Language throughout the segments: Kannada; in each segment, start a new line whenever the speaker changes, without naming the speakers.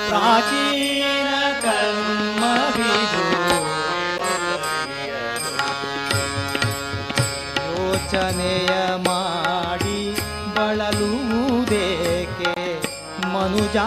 ಪ್ರಾಚೀನ ಕರ್ಮವಿದು ಯೋಚನೆಯ ಮಾಡಿ ಬಳಲುವುದೇಕೆ ಮನುಜ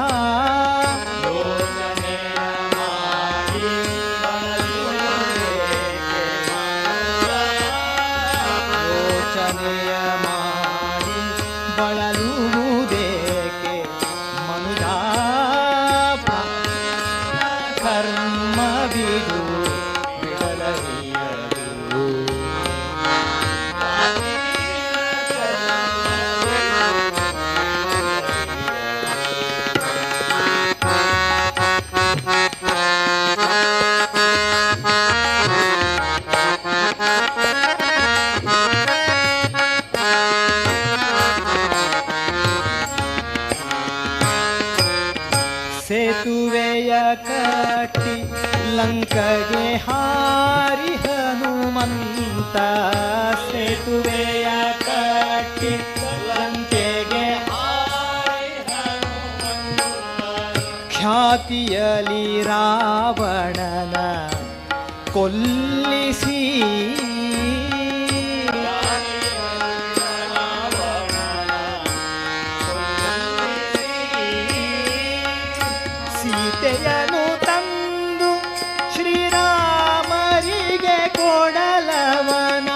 ಸೇತುವೆಯ ಕಟ್ಟಿ ಲಂಕಗೆ ಹಾರಿ ಹನುಮಂತ ಸೇತುವೆಯ ಕಟ್ಟಿ ಲಂಕೆಗೆ ಹಾರಿ ಹನುಮಂತ ಖ್ಯಾತಿಯಲಿ ರಾವಣನ ಕೊಲ್ಲಿಸಿ ಸೀತೆಯನು ತಂದು ಶ್ರೀರಾಮರಿಗೆ ಕೊಡಲವನ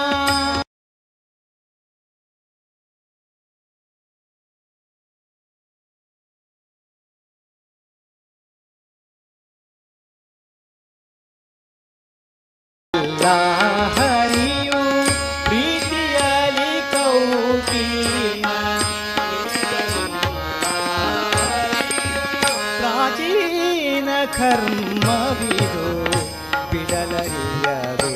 ಹರಿಯು ಪ್ರೀತಿಯಲಿ ಕೌಟಿನ ಪ್ರಾಚೀನ ಕರ್ಮವಿದು ಬಿಡಲರಿಯದು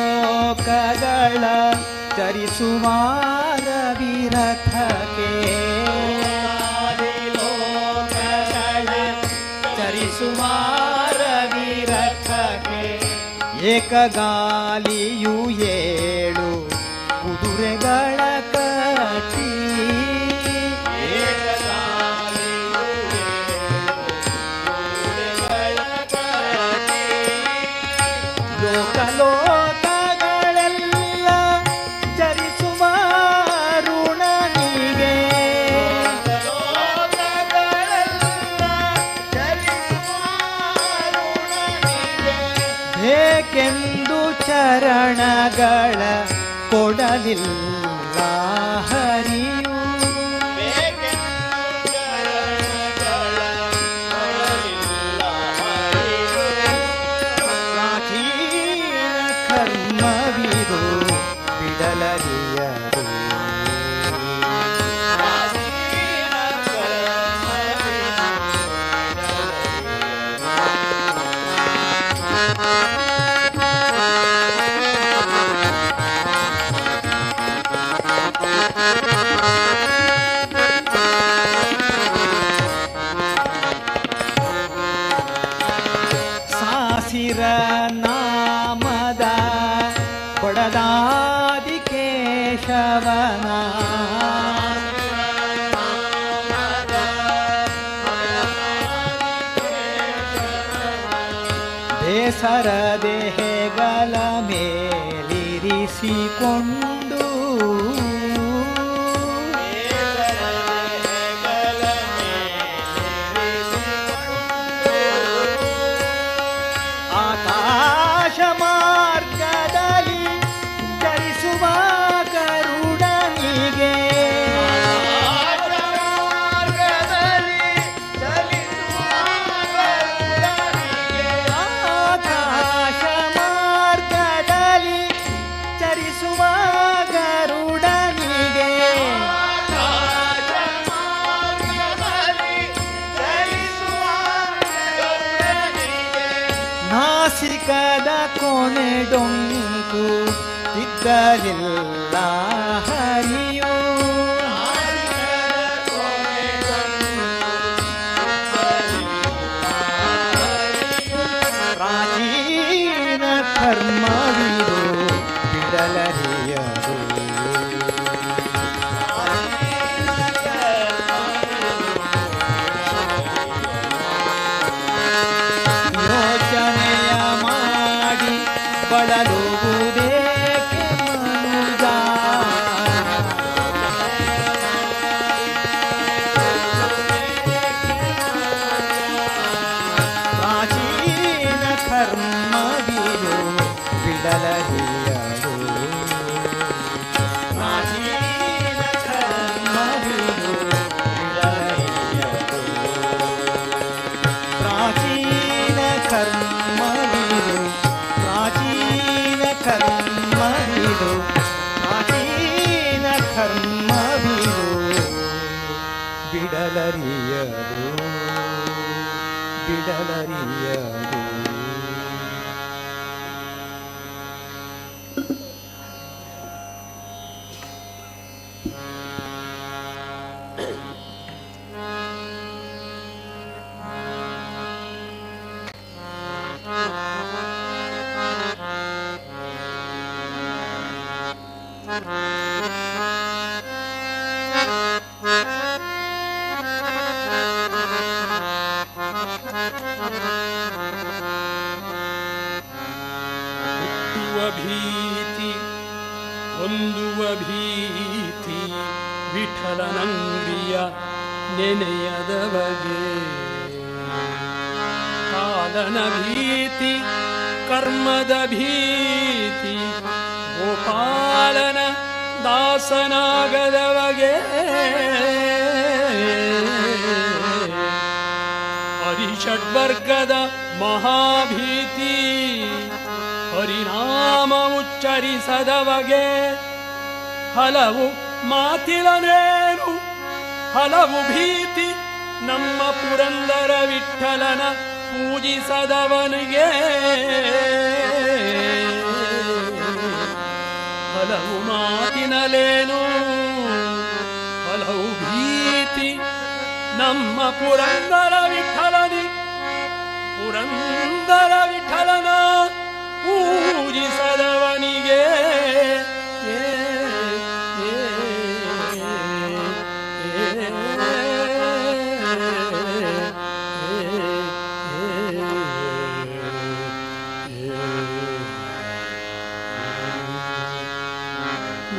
ಲೋಕಾದಿಲೋಕಗಳ ಚರಿಸುಮಾರ ವಿರಥಕ್ಕೆ ಲೋಕಗಳ ಚರಿಸುಮಾರ ವಿರಥಕ್ಕೆ ಏಕಗಾಲಿಯು 7 ಕುದುರೆಗಳ ಕಟ್ಟಿ ಲೋಕಲೋಕಗಳೆಲ್ಲ ಚರಿಸುವ ಋಣನಿಗೆ ಏಕೆಂದು ಚರಣಗಳ ಕೊಡಲಿಲ್ಲ ಹರಿಯು ಕರ್ಮವಿದು ಬಿಡಲರಿಯದು ಸಾಸಿರ ನಾಮದ ಬಡದಾದಿ ಕೇಶವನ ಬೇಸರ ದೇಹಗಳ ಮೇಲಿರಿಸಿಕೊಂಡು ಆಕಾಶ ಮಾರ್ಗದಲ್ಲಿ ಚರಿಸುವ ಗರುಡನಿಗೆ ಆಕಾಶ ಮಾರ್ಗದಲ್ಲಿ ಚರಿಸುವ ಕೊನೆ ಡೊಂಕು ಇದ್ದಲಿಲ್ಲ ಹರಿಯೋ ಪ್ರಾಚೀನ ಕರ್ಮವಿದು ಬಿಡಲರಿಯದು ಯೋಚನೆಯ ಮಾಡಿ ಬಳಲುವುದೇಕೆ ಮನುಜ ಪ್ರಾಚೀನ ಕರ್ಮವಿದು ಬಿಡಲರಿಯದು ಪ್ರಾಚೀನ ಕರ್ಮವಿದು ಬಿಡಲರಿಯದು ಪ್ರಾಚೀನ ಕರ್ಮವಿದು ಪ್ರಾಚೀನ ಕರ್ಮವಿದು ಪ್ರಾಚೀನ ಕರ್ಮವಿದು ಬಿಡಲರಿಯದು ಬಿಡಲರಿಯದು
ಹುಟ್ಟುವ ಭೀತಿ ಹೊಂದುವ ಭೀತಿ ವಿಠಲನಂಗ್ರಿಯ ನೆನೆಯದ ಬಗೆ ಕಾಲನ ಭೀತಿ ಕರ್ಮದ ಭೀತಿ ಗೋಪಾಲನ ದಾಸನಾಗದ ಬಗೆ ಹರಿಷಡ್ವರ್ಗದ ಮಹಾಭೀತಿ ಹರಿನಾಮ ಉಚ್ಚರಿಸದ ಬಗೆ ಹಲವು ಮಾತಿಲನೇನು ಹಲವು ಭೀತಿ ನಮ್ಮ ಪುರಂದರ ವಿಠಲನ ಪೂಜಿಸದವನಿಗೆ ಹಲವು ಮಾತಿನಲೇನು ಹಲವು ಭೀತಿ ನಮ್ಮ ಪುರಂದರ ವಿಠಲನಿ ಪುರಂದರ ವಿಠಲನ ಪೂಜಿಸದವನಿಗೆ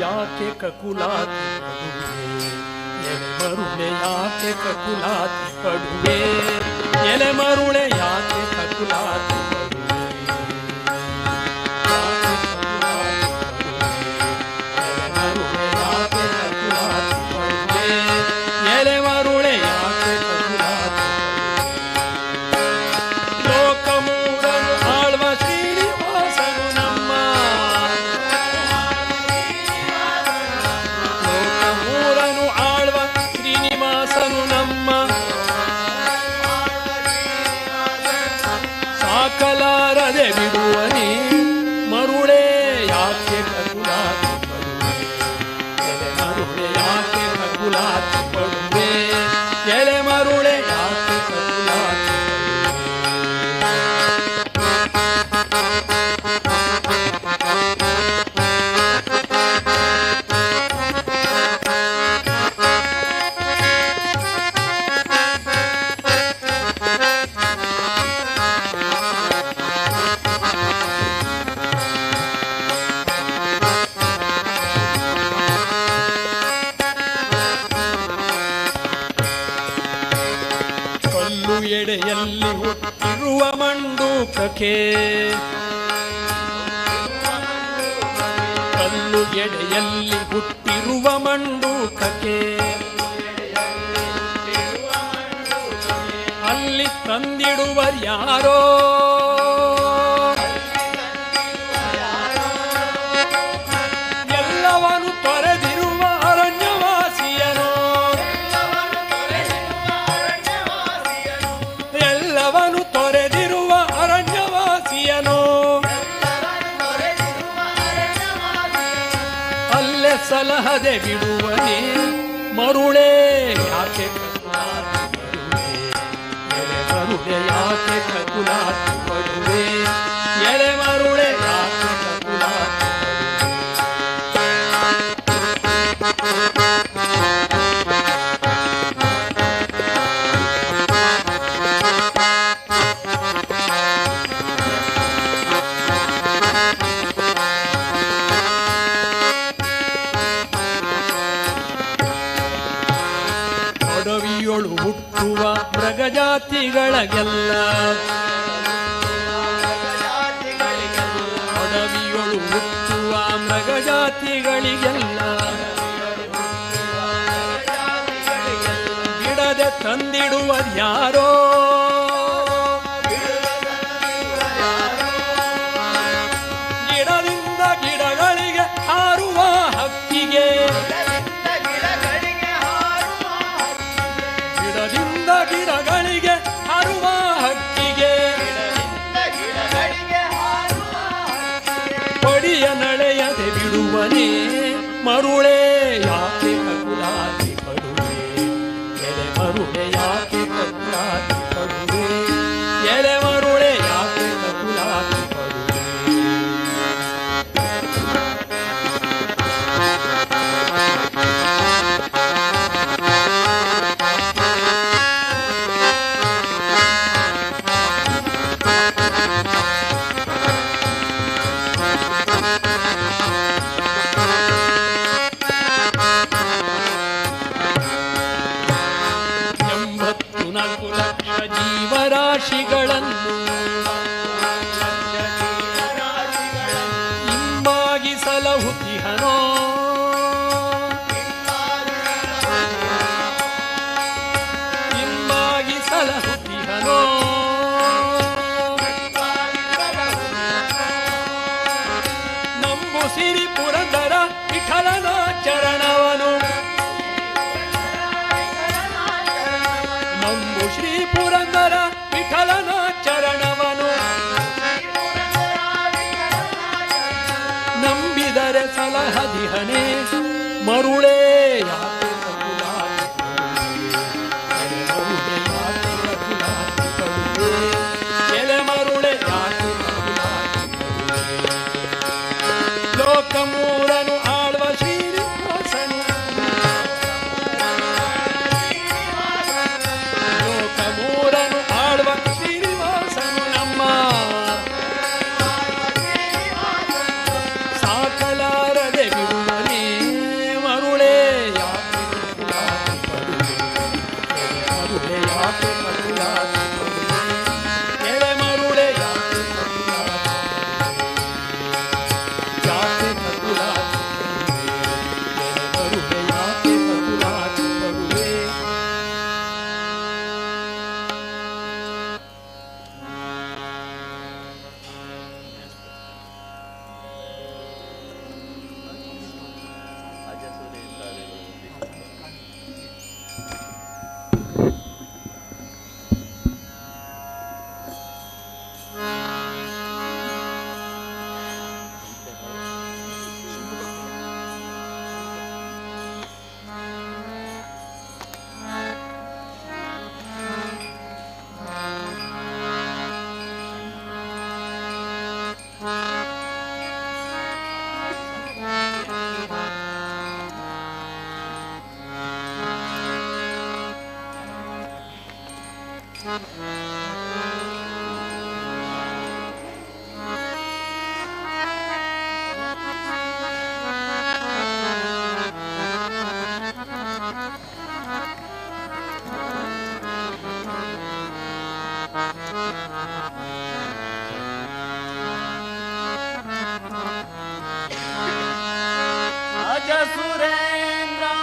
ಯಾಕೆ ಕಕುಲಾತಿ ಪಡುವೆ ಎಲೆ ಮರುಳೆ ಯಾಕೆ ಕಕುಲಾತಿ ಪಡುವೆ ಎಲೆ ಮರುಳೆ ಯಾಕೆ ಕಕುಲಾತಿ ಕಲಾರದೆ ಬಿಡುವನಿ ಮರುಳೆ ಯಾಕೆ ಕಕುಲಾತಿ ಪಡುವೆ ಎಲೆ ಮರುಳೆ ಯಾಕೆ ಕಕುಲಾತಿ ಪಡುವೆ ಎಲೆ ಮರುಳೆ ಯಾಕೆ ಕಕುಲಾತಿ ಎಡೆಯಲ್ಲಿ ಹುಟ್ಟಿರುವ ಮಂಡೂಕಕ್ಕೆ ಕಲ್ಲು ಎಡೆಯಲ್ಲಿ ಹುಟ್ಟಿರುವ ಮಂಡೂಕಕ್ಕೆ ಅಲ್ಲಿ ತಂದಿಡುವರ್ಯಾರೋ ಎಲ್ಲವನು ತೊರೆದಿರುವ ಅರಣ್ಯವಾಸಿಯನೋ ಎಲ್ಲವನು ತೊರೆದಿರುವ ಅರಣ್ಯವಾಸಿಯನೋ ಸಲಹದೆ ಬಿಡುವನೆ ಮರುಳೇ ಯಾಕೆ ಕಕುಲಾತಿ ಪಡುವೆ, ಎಲೆ ಮರುಳೆ ಯಾಕೆ ಕಕುಲಾತಿ ಪಡುವೆ, ಎಲೆ ಮರುಳೆ ಯಾಕೆ ಕಕುಲಾತಿ ಅಡವಿಯೊಳು ಹುಟ್ಟುವ ಮೃಗಜಾತಿಗಳಿಗೆಲ್ಲ, ಅಡವಿಯೊಳು ಹುಟ್ಟುವ ಮೃಗಜಾತಿಗಳಿಗೆಲ್ಲ ಬಿಡದೆ ತಂದಿಡುವದ್ಯಾರೋ, ಗಿಡದಿಂದ ಗಿಡಗಳಿಗೆ ಹಾರುವ ಹಕ್ಕಿಗೆ, ಗಿಡದಿಂದ ಗಿಡಗಳಿಗೆ ಹಾರುವ ಹಕ್ಕಿಗೆ ಪಡಿಯ ನಡೆಯದೆ ಬಿಡುವನೇ ಮರುಳೇ ಯಾಕೆ ಕಕುಲಾತಿ ಪಡುವೆ, ಎಲೆ ಮರುಳೆ ಯಾಕೆ ಕಕುಲಾತಿ ಪಡುವೆ, ಎಲೆ ಮರುಳೆ ಯಾಕೆ ಕಕುಲಾತಿ ಪಡುವೆ. ಜೀವರಾಶಿಗಳನ್ನು ಇಂಬಾಗಿ ಸಲಹುತಿಹನೋ, ಇಂಬಾಗಿ ಸಲಹುತಿಹನೋ, ನಂಬು ಸಿರಿ ಪುರಂದರ ವಿಠಲನ ಚರಣವನು, ನಂಬು ಶ್ರೀ ಪುರಂದರ ವಿಠಲನ ಚರಣವನು, ನಂಬಿದರೆ ಸಲಹದಿಹನೆ ಮರುಳೇ ಯಾಕೆ ಕಕುಲಾತಿ ಪಡುವೆ, ಎಲೆ ಮರುಳೆ ಯಾಕೆ ಕಕುಲಾತಿ ಪಡುವೆ. ಲೋಕಮೂರನು ಆಳ್ವ ಶ್ರೀನಿವಾಸನು, ಲೋಕಮೂರನು ಆಳ್ವ ಶ್ರೀನಿವಾಸನು ನಮ್ಮ ಸಾಕಲಾರದೆ ಬಿಡುವನೇ ಮರುಳೇ ಯಾಕೆ ಕಕುಲಾತಿ ಪಡುವೆ, ಮರುಳೆ ಯಾಕೆ ಕಕುಲಾತಿ ಪಡುವೆ, ಎಲೆ ಮರುಳೆ ಯಾಕೆ ಕಕುಲಾತಿ ಪಡುವೆ, ಯಾಕೆ ಕಕುಲಾತಿ ಪಡುವೆ, ಎಲೆ ಮರುಳೆ ಯಾಕೆ ಕಕುಲಾತಿ ಪಡುವೆ.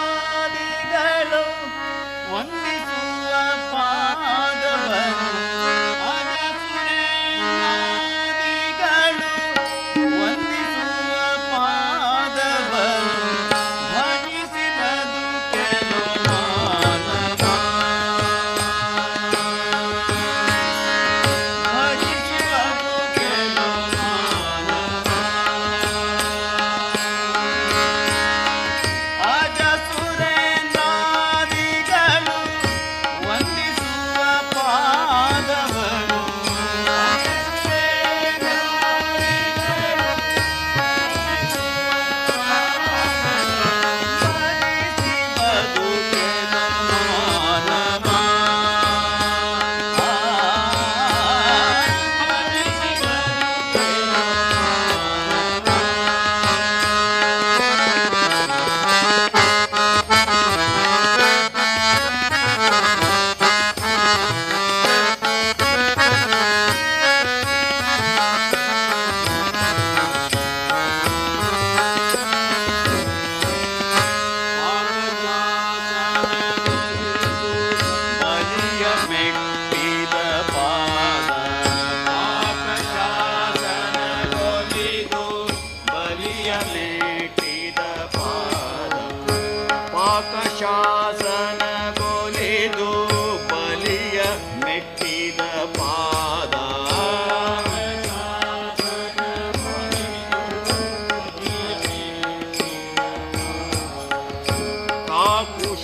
ಸುರೇಂದ್ರಾದಿಗಳು ವಂದಿಸುವ ಪಾದವನ್ನು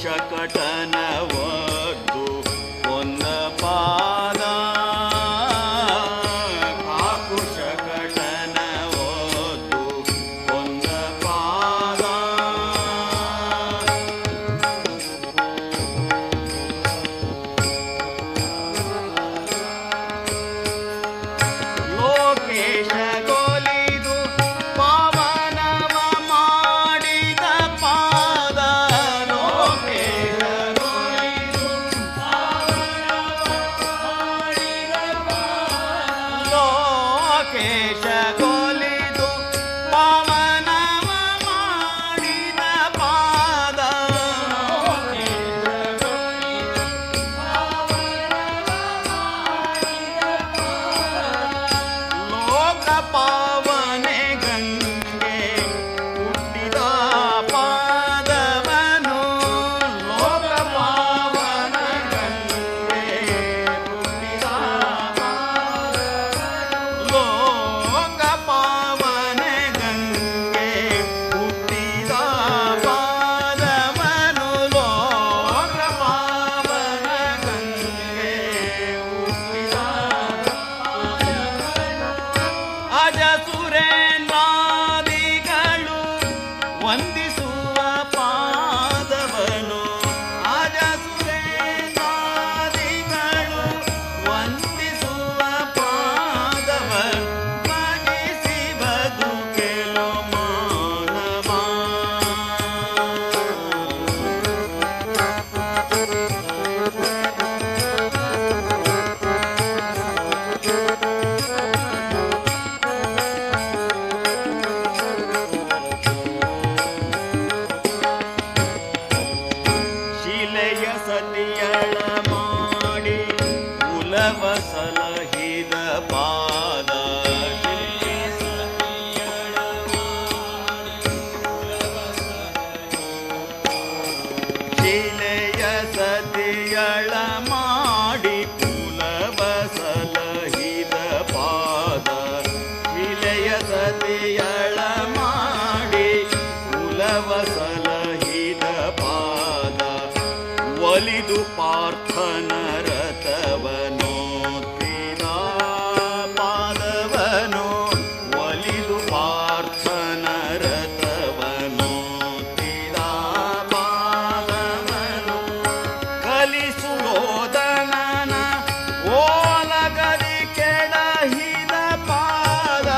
ಶಕಟನ ಒದ್ದು ಒಂದ ಪಾದ ಕಾಕು ಶಕಟನ ಒದ್ದು ಒಂದ ಪಾದ ಲೋಕೇಶ ಗೋಲಿದು ಪಾವನವ ಮಾಡಿದ ಪಾದ ಲೋಕೇಶ ಗೋಲಿದು ಲೋಕೇಶ ಗೋಲಿದು ಪಾವನವ ಮಾಡಿದ ಪಾದ ಲೋಕ ಪಾವನೆ ಗಂಗೆ ಹುಟ್ಟಿದ ಪಾದವನು ಲೋಕ ಪಾವನ ಗಂಗೆ ಹುಟ್ಟಿದ ಲೋಕ ಪಾವನೆ ಗಂಗೆ ಹುಟ್ಟಿದ ಪಾದವನು ಲೋಕ ಪಾವನ ಗಂಗೆ ಹುಟ್ಟಿದ ಅಜ ಸುರೇಂದ್ರಾದಿಗಳು ವಂದಿಸುವ ಪಾದವನು ಅಜ ಸುರೇಂದ್ರಾದಿಗಳು ವಂದಿಸುವ ಪಾದವನು ಭಜಿಸಿ ಬದುಕೆಲು ಮಾನವ ಶಿಲೆಯ ಸತಿಯಳ ಮಾಡಿ ಕುಲವ ಸಲಹಿದ ಪಾದ ಶಿಲೆಯ ಸತಿಯಳ ಶಿಲೆಯ ಸತಿಯಳ ಮಾಡಿ ಕುಲವ ಸಲಹಿದ ಪಾದ ಶಿಲೆಯ ಸತಿಯಳ ಮಾಡಿ ಕುಲವ ಸಲಹಿದ ಪಾದ ಒಲಿದು ಪಾರ್ಥನ ರಥವನೋತ್ತಿದ ಪಾದವನು ಒಲಿದು ಪಾರ್ಥನ ರಥವನೋತ್ತಿದ ಪಾದವನು ಕಲಿಸುಲೋದನನ ಓಲಗದಿ ಕೆಡಹಿದ ಪಾದ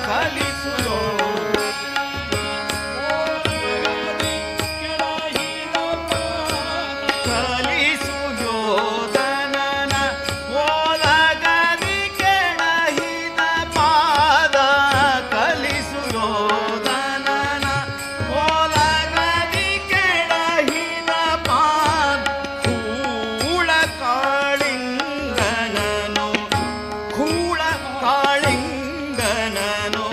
ಕಲಿಸುಲೋ ಕಲಿಸು ಯೋಧನನ ಓಲಗದಿ ಕೆಡಹಿದ ಪಾದ ಕಲಿಸು ಯೋಧನನ ಓಲಗದಿ ಕೆಡಹಿದ ಪಾದ ಕೂಳ ಕಾಳಿಂಗನನು ಕೂಳ ಕಾಳಿಂಗನನು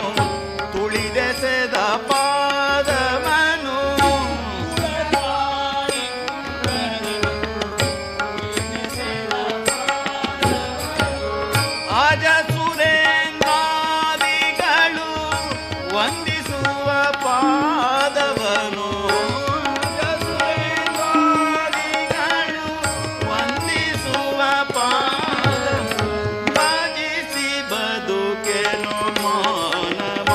ತುಳಿದೆಸೆದ ಪಾದವನು ಅಜ ಸುರೇಂದ್ರಾದಿಗಳು ವಂದಿಸುವ ಪಾದವನು ಅಜ ಸುರೇಂದ್ರಾದಿಗಳು ವಂದಿಸುವ ಪಾದವನು ಭಜಿಸಿ ಬದುಕೆನು ಮಾನವ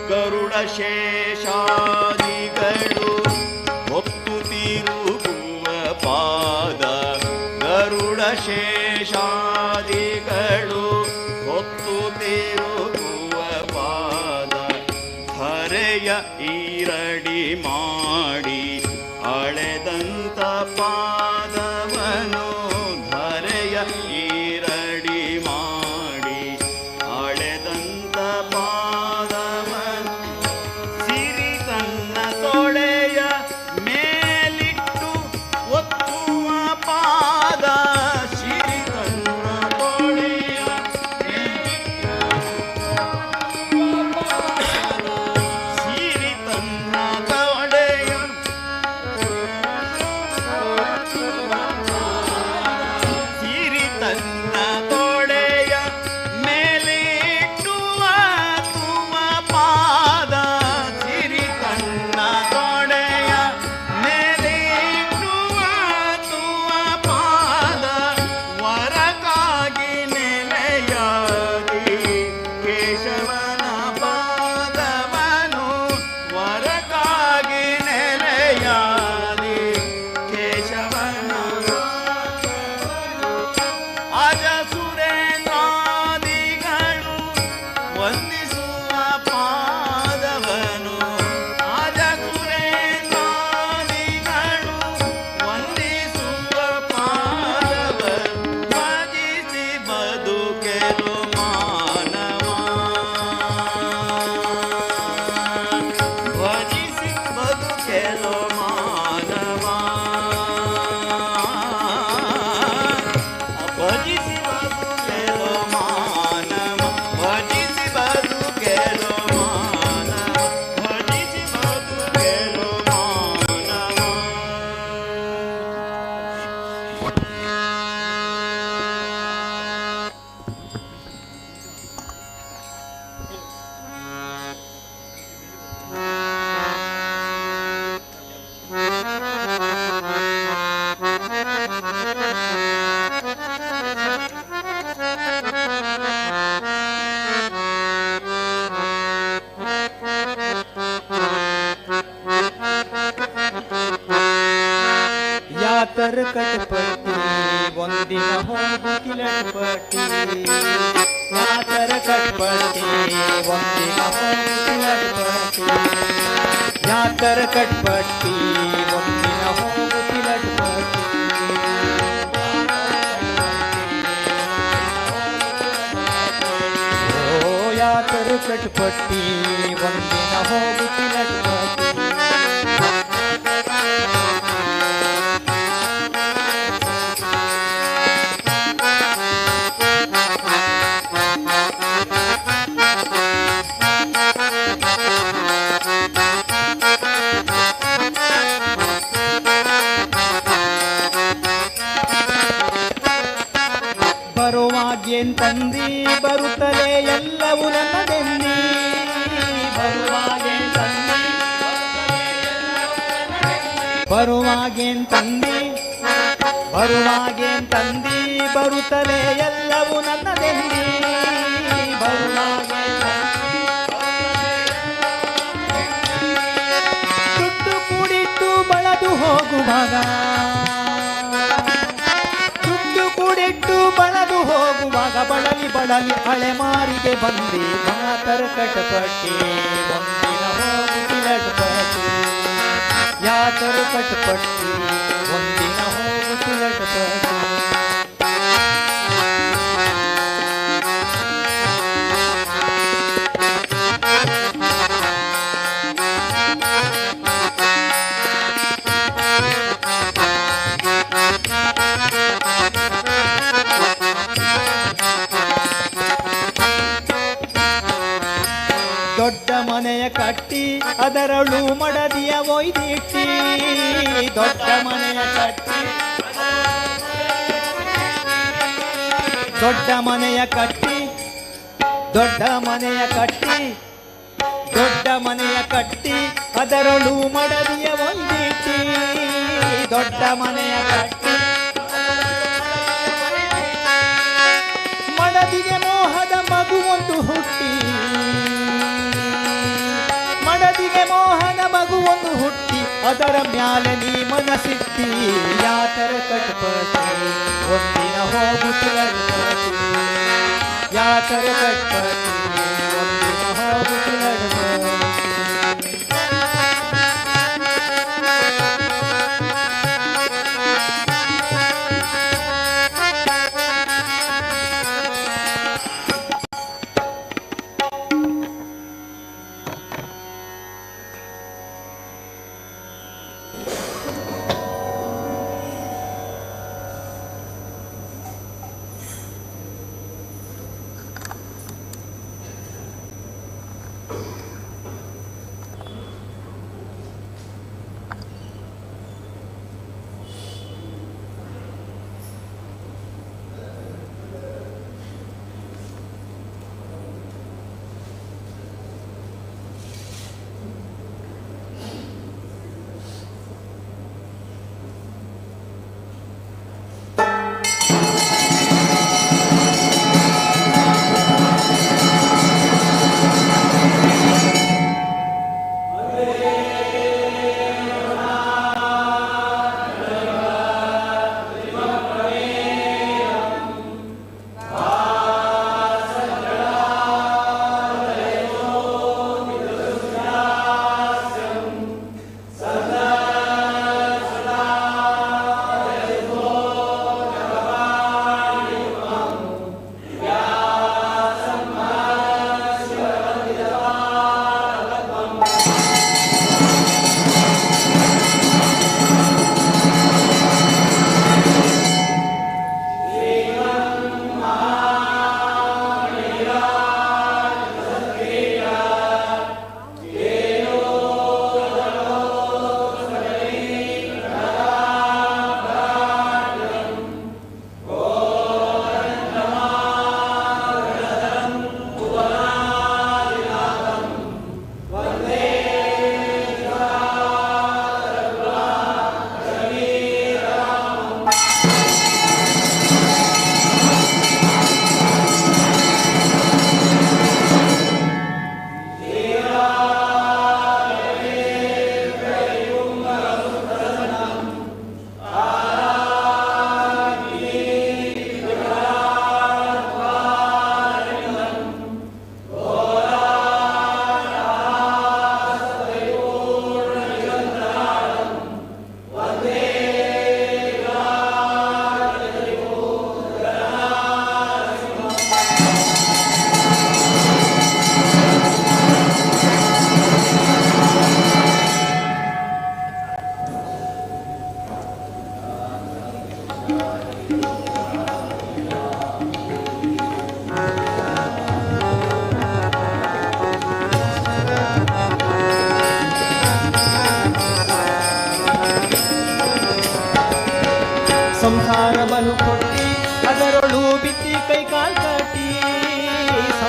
ಗರುಡ ಶೇಷಾದಿಗಳು ಹೊತ್ತು ತಿರುಗುವ ಪಾದ ಗರುಡ ಶೇಷಾದಿಗಳು ಹೊತ್ತು ತಿರುಗುವ ಪಾದ ಹರೆಯ ಈರಡಿ ಮಾಡಿ ಅಳೆದಂತ ಪಾದವನು ಧರೆಯ ಈರಡಿ ಮಾಡಿ ಅಳೆದಂತ ಪಾದವನು ಸಿರಿ ತನ್ನ ತೊಳೆಯ ಮೇಲಿಟ್ಟು ಒತ್ತುವ ಪಾದ ಸಿರಿ ತನ್ನ ತೊಳೆಯ ಸಿರಿ ತನ್ನ ವಂದಿಸುವ ಪಾದವನು ರಾಜ ಕುಲೇಂದ್ರಾದಿಗಳು ವಂದಿಸುವ ಪಾದವನು ಭಜಿಸಿ ಬದುಕೆಲು ಮಾನವ ಭಜಿಸಿ ಬದುಕೆಲು ಮಾನವ ಭಜಿಸಿ ಬದುಕೆಲು ಮಾನವ ಭಜಿಸಿ ಬದುಕೆಲು ಮಾನವ ಭಜಿಸಿ ಬದುಕೆಲು ಮಾನವ.
ಯಾತರ ಕಟ್ಪಟ್ಟಿ ಒಂದಿನ ಹೋಗು ಕಿಲಟ್ಪಟ್ಟಿ ಯಾತರ ಕಟ್ಪಟ್ಟಿ ಒಂದಿನ ಹೋಗು ಕಿಲಟ್ಪಟ್ಟಿ ಯಾತರ ಕಟ್ಪಟ್ಟಿ ಒಂದಿನ ಹೋಗು ಕಿಲಟ್ಪಟ್ಟಿ ಓ ಯಾತರ ಕಟ್ಪಟ್ಟಿ ಒಂದಿನ ಹೋಗು ಕಿಲಟ್ಪಟ್ಟಿ ಬರುವಾಗೇನ್ ತಂದಿ ಬರುತ್ತಲೇ ಎಲ್ಲವೂ ನನ್ನದೆಂದಿ ಬರುವಾಗೇನ್ ತಂದಿ ಬರುವಾಗೇನ್ ತಂದಿ ಬರುತ್ತಲೇ ಎಲ್ಲವೂ ನನ್ನದೆಂದಿ ಬರುವಾಗೇನ್ ದುಡ್ಡು ಕೂಡಿಟ್ಟು ಬಳದು ಹೋಗುವಾಗ ದುಡ್ಡು ಕೂಡಿಟ್ಟು ಬಳದು ಹೋಗುವಾಗ ಬಳಲಿ ಬಳಲಿ ಅಲೆಮಾರಿಗೆ ಬಂದಿ ಮಾತರ ಕಟಪಟ್ಟಿ ಒಂದಿನ ಹೋಗು ಕಿಲಟ್ಪಟ್ಟಿ ಯಾತರ ಕಟಪಟ್ಟಿ ಒಂದಿನ ಹೋಗು ಕಿಲಟ್ಪಟ್ಟಿ ದೊಡ್ಡ ಮನೆಯ ಕಟ್ಟಿ ಅದರಳು ಮಡದಿಯ ಒಯ್ದಿಟ್ಟಿ ದೊಡ್ಡ ಮನೆಯ ಕಟ್ಟಿ ದೊಡ್ಡ ಮನೆಯ ಕಟ್ಟಿ ದೊಡ್ಡ ಮನೆಯ ಕಟ್ಟಿ ದೊಡ್ಡ ಮನೆಯ ಕಟ್ಟಿ ಅದರಳು ಮಡದಿಯ ಒಯ್ದಿಟ್ಟಿ ದೊಡ್ಡ ಮನೆಯ ಕಟ್ಟಿ ಮಡದಿಗೆ ಮೋಹದ ಮಗು ಒಂದು ಹುಟ್ಟಿ ಮಡದಿಗೆ ಮೋಹನ ಮಗು ಒಂದು ಹುಟ್ಟಿ ಅದರ ಮ್ಯಾಲೆ ನೀ ಮನಸ್ಸಿಟ್ಟಿ ಯಾತರ ಕಟ್ಪಟ್ಟಿ ಒಂದಿನ ಹೋಗು ಕಿಲಟ್ಪಟ್ಟಿ ಯಾತರ ಕಟ್ಪಟ್ಟಿ ಒಂದಿನ ಹೋಗು ಕಿಲಟ್ಪಟ್ಟಿ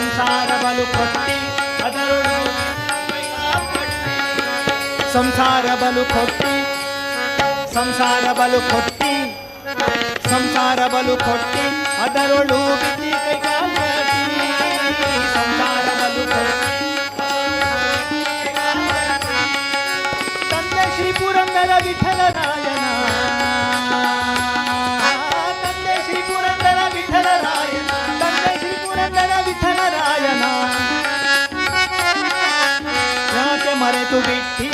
ಸಂಸಾರ ಬಲು ಕೊಟ್ಟಿ ಅದರೊಳು ಸಂಸಾರ ಬಲು ಕೊಟ್ಟಿ ಸಂಸಾರ ಬಲು ಕೊಟ್ಟಿ ಸಂಸಾರ ಬಲು ಕೊಟ್ಟಿ ಅದರೊಳು ಬಿದ್ದಿ ಕೈಗಾಲಟಿ ಸಂಸಾರ ಬಲು ಕೊಟ್ಟಿ ತಂದೆ ಶ್ರೀ ಪುರಂದರ ವಿಠಲರಾಯನ ತಂದೆ ಶ್ರೀ ಪುರಂದರ ವಿಠಲರಾಯನ ತಂದೆ ಶ್ರೀ ಪುರಂದರ ವಿಠಲರಾಯನ ಯಾಕೆ ಮರೆತು ಬಿಟ್ಟಿ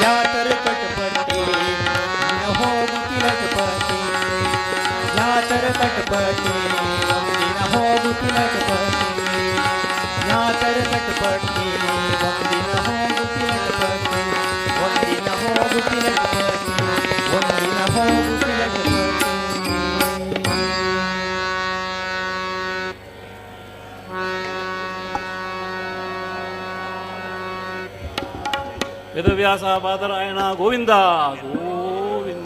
ಯಾತರ ಕಟಪಟ್ಟಿ ಹೋಗು ತಿಲಕಪಟ್ಟಿ ಯಾತರ ಕಟಪಟ್ಟಿ ಒಂದಿನ ಹೋಗು ತಿಲಕಪಟ್ಟಿ ಯಾತರ ಕಟಪಟ್ಟಿ ಒಂದಿನ ಹೋಗು ತಿಲಕಪಟ್ಟಿ ಒಂದಿನ ಹೋಗು ತಿಲಕಪಟ್ಟಿ ಒಂದಿನ ಹೋಗು ತಿಲಕಪಟ್ಟಿ.
ವೇದವ್ಯಾಸ ಬಾದರಾಯಣ ಗೋವಿಂದ ಗೋವಿಂದ.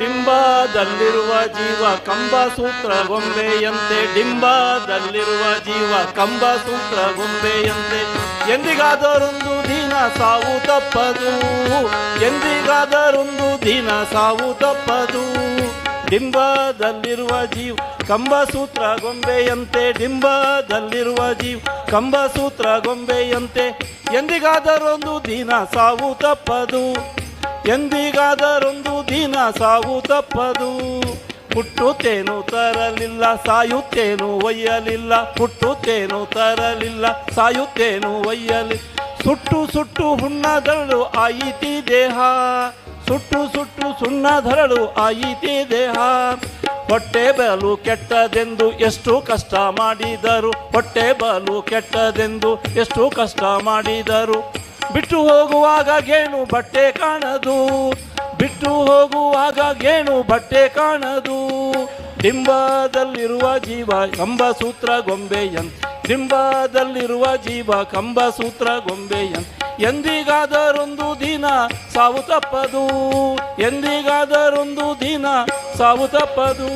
ಡಿಂಬದಲ್ಲಿರುವ ಜೀವ ಕಂಬ ಸೂತ್ರ ಗೊಂಬೆಯಂತೆ ಡಿಂಬದಲ್ಲಿರುವ ಜೀವ ಕಂಬ ಸೂತ್ರ ಗೊಂಬೆಯಂತೆ ಎಂದಿಗಾದರೊಂದು ದಿನ ಸಾವು ತಪ್ಪದು ಎಂದಿಗಾದರೊಂದು ದಿನ ಸಾವು ತಪ್ಪದು ಡಿಂಬದಲ್ಲಿರುವ ಜೀವ ಕಂಬ ಸೂತ್ರ ಗೊಂಬೆಯಂತೆ ಡಿಂಬದಲ್ಲಿರುವ ಜೀವ ಕಂಬ ಸೂತ್ರ ಗೊಂಬೆಯಂತೆ ಎಂದಿಗಾದರೊಂದು ದಿನ ಸಾವು ತಪ್ಪದು ಎಂದಿಗಾದರೊಂದು ದಿನ ಸಾವು ತಪ್ಪದು ಹುಟ್ಟುತ್ತೇನು ತರಲಿಲ್ಲ ಸಾಯುತ್ತೇನು ಒಯ್ಯಲಿಲ್ಲ ಹುಟ್ಟುತ್ತೇನು ತರಲಿಲ್ಲ ಸಾಯುತ್ತೇನು ಒಯ್ಯಲಿ ಸುಟ್ಟು ಸುಟ್ಟು ಹುಣ್ಣದರಳು ಆಯಿತಿ ದೇಹ ಸುಟ್ಟು ಸುಟ್ಟು ಸುಣ್ಣದರಳು ಆಯಿತಿ ದೇಹ ಹೊಟ್ಟೆ ಬಲು ಕೆಟ್ಟದೆಂದು ಎಷ್ಟು ಕಷ್ಟ ಮಾಡಿದರು ಹೊಟ್ಟೆ ಬಲು ಕೆಟ್ಟದೆಂದು ಎಷ್ಟು ಕಷ್ಟ ಮಾಡಿದರು ಬಿಟ್ಟು ಹೋಗುವಾಗ ಗೇಣು ಬಟ್ಟೆ ಕಾಣದು ಬಿಟ್ಟು ಹೋಗುವಾಗ ಗೇಣು ಬಟ್ಟೆ ಕಾಣದು ಡಿಂಬದಲ್ಲಿರುವ ಜೀವ ಕಂಬ ಸೂತ್ರ ಗೊಂಬೆಯಂತೆ ಡಿಂಬದಲ್ಲಿರುವ ಜೀವ ಕಂಬ ಸೂತ್ರ ಗೊಂಬೆಯಂತೆ ಎಂದಿಗಾದರೊಂದು ದಿನ ಸಾವು ತಪ್ಪದು ಎಂದಿಗಾದರೊಂದು ದಿನ ಸಾವು ತಪ್ಪದು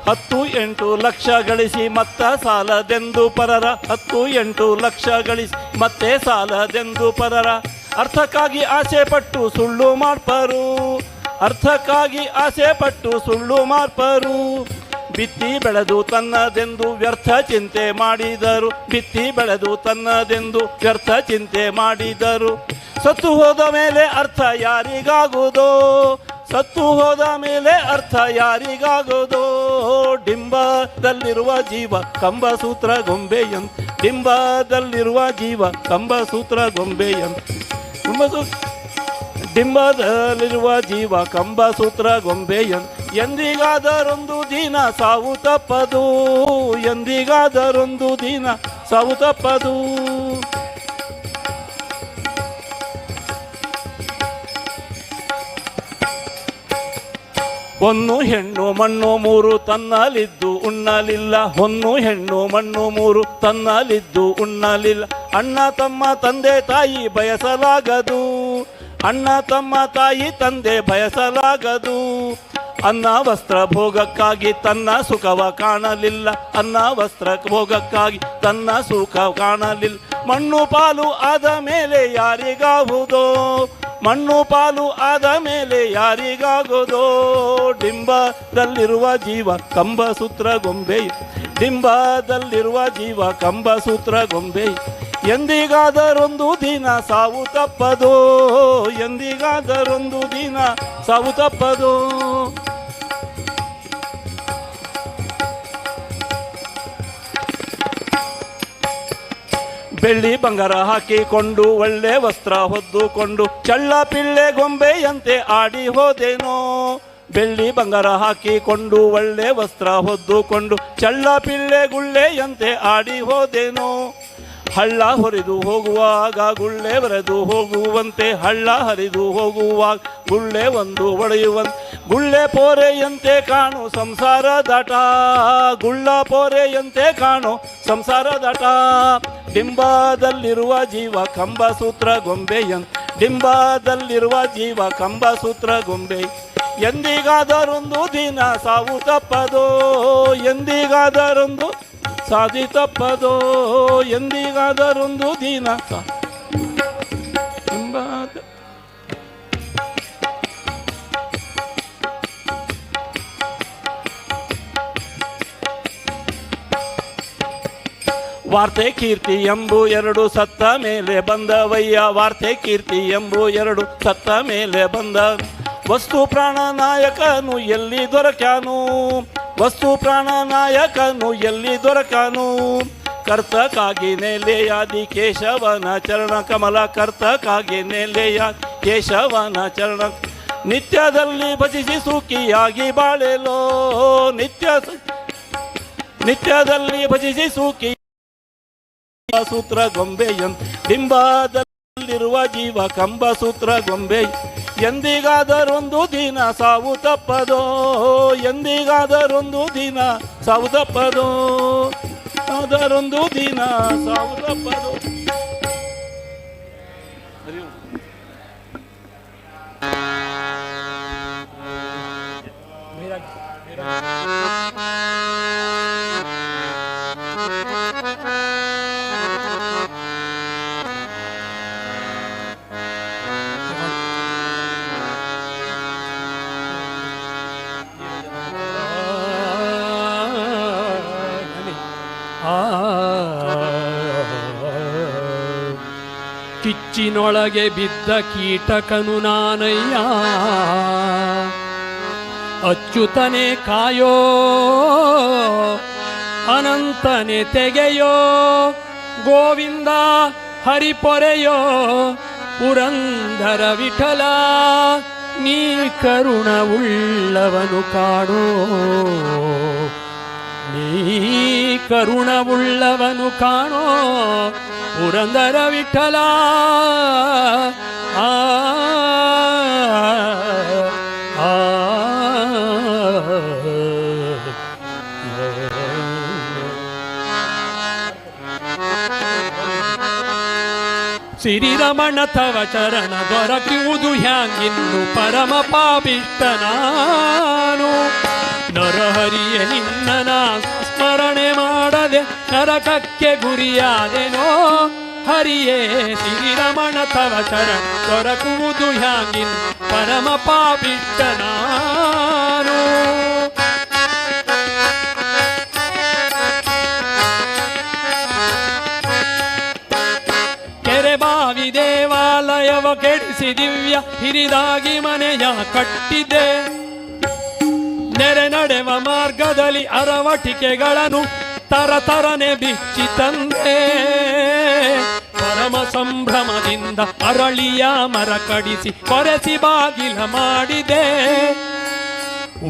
ಹತ್ತು ಎಂಟು ಲಕ್ಷ ಗಳಿಸಿ ಮತ್ತ ಸಾಲದೆಂದು ಪರರ 10-8 ಲಕ್ಷ ಗಳಿಸಿ ಮತ್ತೆ ಸಾಲದೆಂದು ಪರರ ಅರ್ಥಕ್ಕಾಗಿ ಆಸೆ ಪಟ್ಟು ಸುಳ್ಳು ಮಾಡ್ಪರು ಅರ್ಥಕ್ಕಾಗಿ ಆಸೆ ಪಟ್ಟು ಸುಳ್ಳು ಮಾಡ್ಪರು ಬಿತ್ತಿ ಬೆಳೆದು ತನ್ನದೆಂದು ವ್ಯರ್ಥ ಚಿಂತೆ ಮಾಡಿದರು ಬಿತ್ತಿ ಬೆಳೆದು ತನ್ನದೆಂದು ವ್ಯರ್ಥ ಚಿಂತೆ ಮಾಡಿದರು ಸತ್ತು ಹೋದ ಮೇಲೆ ಅರ್ಥ ಯಾರಿಗಾಗುವುದೋ ಸತ್ತು ಹೋದ ಮೇಲೆ ಅರ್ಥ ಯಾರಿಗಾಗೋದೋ ಡಿಂಬದಲ್ಲಿರುವ ಜೀವ ಕಂಬ ಸೂತ್ರ ಗೊಂಬೆಯಂತೆ ಡಿಂಬದಲ್ಲಿರುವ ಜೀವ ಕಂಬ ಸೂತ್ರ ಗೊಂಬೆಯಂತೆ ಡಿಂಬದಲ್ಲಿರುವ ಜೀವ ಕಂಬ ಸೂತ್ರ ಗೊಂಬೆಯಂತೆ ಎಂದಿಗಾದರೊಂದು ದಿನ ಸಾವು ತಪ್ಪದು ಎಂದಿಗಾದರೊಂದು ದಿನ ಸಾವು ತಪ್ಪದು ಹೊನ್ನು ಹೆಣ್ಣು ಮಣ್ಣು ಮೂರು ತನ್ನಲಿದ್ದು ಉಣ್ಣಲಿಲ್ಲ ಹೊನ್ನು ಹೆಣ್ಣು ಮಣ್ಣು ಮೂರು ತನ್ನಲಿದ್ದು ಉಣ್ಣಲಿಲ್ಲ ಅಣ್ಣ ತಮ್ಮ ತಂದೆ ತಾಯಿ ಬಯಸಲಾಗದು ಅಣ್ಣ ತಮ್ಮ ತಾಯಿ ತಂದೆ ಬಯಸಲಾಗದು ಅನ್ನ ವಸ್ತ್ರ ಭೋಗಕ್ಕಾಗಿ ತನ್ನ ಸುಖವ ಕಾಣಲಿಲ್ಲ ಅನ್ನ ವಸ್ತ್ರ ಭೋಗಕ್ಕಾಗಿ ತನ್ನ ಸುಖ ಕಾಣಲಿಲ್ಲ ಮಣ್ಣು ಪಾಲು ಆದ ಮೇಲೆ ಯಾರಿಗಾಗುವುದೋ ಮಣ್ಣು ಪಾಲು ಆದ ಮೇಲೆ ಯಾರಿಗಾಗೋದೋ ಡಿಂಬದಲ್ಲಿರುವ ಜೀವ ಕಂಬ ಸೂತ್ರ ಗೊಂಬೆ ಡಿಂಬದಲ್ಲಿರುವ ಜೀವ ಕಂಬ ಸೂತ್ರ ಗೊಂಬೆ ಎಂದಿಗಾದರೊಂದು ದಿನ ಸಾವು ತಪ್ಪದೋ ಎಂದಿಗಾದರೊಂದು ದಿನ ಸಾವು ತಪ್ಪದೋ ಬೆಳ್ಳಿ ಬಂಗಾರ ಹಾಕಿಕೊಂಡು ಒಳ್ಳೆ ವಸ್ತ್ರ ಹೊದ್ದುಕೊಂಡು ಚಳ್ಳ ಪಿಳ್ಳೆ ಗೊಂಬೆಯಂತೆ ಆಡಿ ಹೋದೇನೋ ಬೆಳ್ಳಿ ಬಂಗಾರ ಹಾಕಿಕೊಂಡು ಒಳ್ಳೆ ವಸ್ತ್ರ ಹೊದ್ದುಕೊಂಡು ಚಳ್ಳ ಪಿಳ್ಳೆ ಗುಳ್ಳೆಯಂತೆ ಆಡಿ ಹೋದೆನೋ. ಹಳ್ಳ ಹೊರಿದು ಹೋಗುವಾಗ ಗುಳ್ಳೆ ಬರೆದು ಹೋಗುವಂತೆ, ಹಳ್ಳ ಹರಿದು ಹೋಗುವಾಗ ಗುಳ್ಳೆ ಒಂದು ಒಡೆಯುವಂತೆ, ಗುಳ್ಳೆ ಪೋರೆಯಂತೆ ಕಾಣು ಸಂಸಾರ ದಾಟ, ಗುಳ್ಳ ಪೋರೆಯಂತೆ ಕಾಣು ಸಂಸಾರ ದಾಟ. ಡಿಂಬದಲ್ಲಿರುವ ಜೀವ ಕಂಬ ಸೂತ್ರ ಗೊಂಬೆಯಂತೆ, ಡಿಂಬದಲ್ಲಿರುವ ಜೀವ ಕಂಬ ಸೂತ್ರ ಗೊಂಬೆ. ಎಂದಿಗಾದರೊಂದು ದಿನ ಸಾವು ತಪ್ಪದೋ, ಎಂದಿಗಾದರೊಂದು ಸಾಧಿ ತಪ್ಪದೋ, ಎಂದಿಗಾದರೊಂದು ದಿನ ವಾರ್ತೆ ಕೀರ್ತಿ ಎಂಬು ಎರಡು ಸತ್ತ ಮೇಲೆ ಬಂದವಯ್ಯ, ವಾರ್ತೆ ಕೀರ್ತಿ ಎಂಬು ಎರಡು ಸತ್ತ ಮೇಲೆ ಬಂದ. ವಸ್ತು ಪ್ರಾಣ ನಾಯಕನು ಎಲ್ಲಿ ದೊರಕ್ಯಾನು, ವಸ್ತು ಪ್ರಾಣ ನಾಯಕನು ಎಲ್ಲಿ ದೊರಕನು. ಕರ್ತಕ್ಕಾಗಿ ನೆಲೆಯಾದಿ ಕೇಶವನ ಚರಣ ಕಮಲ, ಕರ್ತಕ್ಕಾಗಿ ನೆಲೆಯಾದಿ ಕೇಶವನ ಚರಣ. ನಿತ್ಯದಲ್ಲಿ ಭಜಿಸಿ ಸುಖಿಯಾಗಿ ಬಾಳೆಲೋ, ನಿತ್ಯದಲ್ಲಿ ಭಜಿಸಿ ಸುಖಿ ಸೂತ್ರ ಗೊಂಬೆಯಂತ, ಡಿಂಬದಲ್ಲಿರುವ ಜೀವ ಕಂಬ ಸೂತ್ರ ಗೊಂಬೆ. ಎಂದಿಗಾದರೊಂದು ದಿನ ಸಾವು ತಪ್ಪದೋ, ಎಂದಿಗಾದರೊಂದು ದಿನ ಸಾವು ತಪ್ಪದೋ, ಅದರೊಂದು ದಿನ ಸಾವು ತಪ್ಪದೋ.
ಕಿಚ್ಚಿನೊಳಗೆ ಬಿದ್ದ ಕೀಟಕನು ನಾನಯ್ಯ, ಅಚ್ಯುತನೆ ಕಾಯೋ ಅನಂತನೆ ತೆಗೆಯೋ, ಗೋವಿಂದ ಹರಿಪೊರೆಯೋ ಪುರಂದರ ವಿಠಲ, ನೀ ಕರುಣವುಳ್ಳವನು ಕಾಣೋ, ನೀ ಕರುಣವುಳ್ಳವನು ಕಾಣೋ ಪುರಂದರ ವಿಠಲ. ಆ ಶ್ರೀರಮಣ ತವ ಚರಣ ದೊರಕುವುದು ಹ್ಯಾಂಗಿನ್ನು ಪರಮ ಪಾಪಿಷ್ಟ ನಾನು. ನರಹರಿಯ ನಿನ್ನ ಸ್ಮರಣೆ ಮಾಡದೆ ನರಕಕ್ಕೆ ಗುರಿಯಾದೆನೋ, ಹರಿಯೇ ಶ್ರೀರಮಣ ತವ ಚರಣ ದೊರಕುವುದು ಹ್ಯಾಂಗಿನ್ನು ಪರಮ ಪಾಪಿಷ್ಟ ನಾನು. ಕೆರೆಬಾವಿ ದೇವಾಲಯವ ಕೆಡಿಸಿ ದಿವ್ಯ ಹಿರಿದಾಗಿ ಮನೆಯ ಕಟ್ಟಿದೆ, ನೆರೆ ನಡೆವ ಮಾರ್ಗದಲ್ಲಿ ಅರವಟಿಕೆಗಳನ್ನು ತರತರನೆ ಬಿಚ್ಚಿ ತಂದೆ. ಪರಮ ಸಂಭ್ರಮದಿಂದ ಅರಳಿಯ ಮರ ಕಡಿಸಿ ಕೊರೆಸಿ ಬಾಗಿಲ ಮಾಡಿದೆ,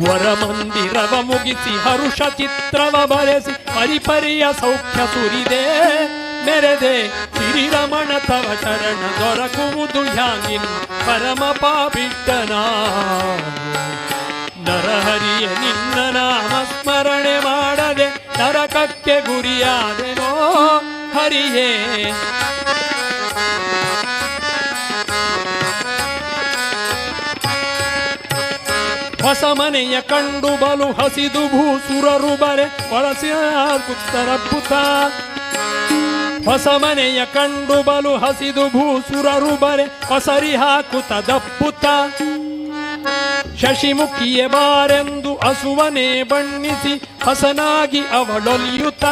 ವರಮಂದಿರವ ಮುಗಿಸಿ ಹರುಷ ಚಿತ್ರವ ಬರೆಸಿ ಪರಿಪರಿಯ ಸೌಖ್ಯ ಸುರಿದೆ. ಮೆರೆದೆ ಶ್ರೀರಮಣ ತವ ಚರಣ ದೊರಕುವುದು ಹ್ಯಾಂಗಿನ್ ಪರಮ ಪಾಪಿಷ್ಟನ. ನರಹರಿಯ ನಿನ್ನ ನಾಮ ಸ್ಮರಣೆ ಮಾಡದೆ ನರಕಕ್ಕೆ ಗುರಿಯಾದೆನೋ, ಹರಿಯೇ ಹೊಸ ಮನೆಯ ಕಂಡು ಬಲು ಹಸಿದು ಭೂಸುರರು ಬರೆ ಒಳಸಿ ಕುತ್ತರದ್ಭುತ. ಹೊಸ ಮನೆಯ ಕಂಡು ಬಲು ಹಸಿದು ಭೂಸುರರು ಬರೆ ಹೊಸರಿ ಹಾಕುತ್ತ ದಪ್ಪುತ್ತ. ಶಶಿಮುಖಿಯೇ ಬಾರೆಂದು ಹಸುವನೇ ಬಣ್ಣಿಸಿ ಹಸನಾಗಿ ಅವಳೊಲಿಯುತ್ತ.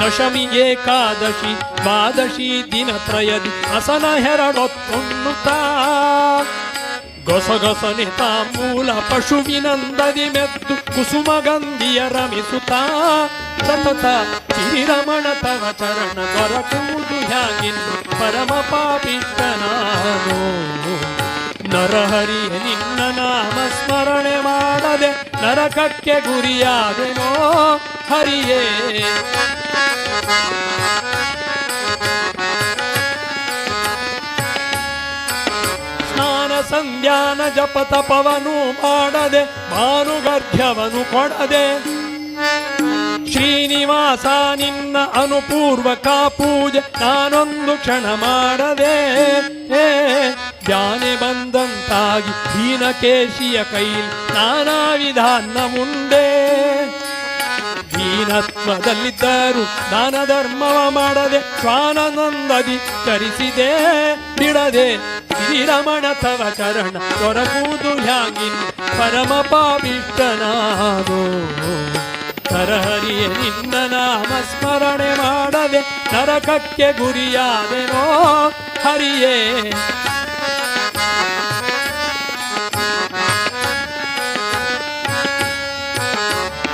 ದಶಮಿ ಏಕಾದಶಿ ದ್ವಾದಶಿ ದಿನತ್ರಯದಿ ಹಸನ ಹೆರಡೊತ್ತುಣ್ಣುತ್ತ. ಗೊಸಗೊಸನೆ ತಾಂಬೂಲ ಪಶುವಿನಂದದಿ ಮೆದ್ದು ಕುಸುಮಗಂಧಿಯ ರಮಿಸುತ್ತ. ಸತತ ಶ್ರೀರಮಣ ತವ ಚರಣ ದೊರಕುವುದು ಹ್ಯಾಂಗಿನ್ನು ಪರಮ ಪಾಪಿಷ್ಟ ನಾನು. ನರಹರಿಯ ನಿನ್ನ ನಾಮ ಸ್ಮರಣೆ ಮಾಡದೆ ನರಕಕ್ಕೆ ಗುರಿಯಾದೆನೋ ಹರಿಯೇ. ಸ್ನಾನ ಸಂಧ್ಯಾನ ಜಪ ತಪವನು ಮಾಡದೆ ಭಾನುಗರ್ಭ್ಯವನು ಕೊಡದೆ ಶ್ರೀನಿವಾಸ ನಿನ್ನ ಅನುಪೂರ್ವಕ ಪೂಜೆ ನಾನೊಂದು ಕ್ಷಣ ಮಾಡದೆ ಧ್ಯಾನೆ ಬಂದಂತಾಗಿ ದೀನಕೇಶಿಯ ಕೈಲಿ ನಾನಾ ವಿಧಾನ ಮುಂದೆ ದೀನತ್ವದಲ್ಲಿದ್ದರು ದಾನ ಧರ್ಮವ ಮಾಡದೆ ಶ್ವಾನನಂದದಿ ಚರಿಸಿದೆ ಬಿಡದೆ ಶ್ರೀರಮಣ ತವ ಚರಣ ದೊರಕುವುದು ಹ್ಯಾಂಗಿನ್ ಪರಮ ಪಾಪಿಷ್ಟನಾದೋ. ನರಹರಿಯ ನಿನ್ನ ನಾಮ ಸ್ಮರಣೆ ಮಾಡದೆ ನರಕಕ್ಕೆ ಗುರಿಯಾದೆನೋ ಹರಿಯೇ.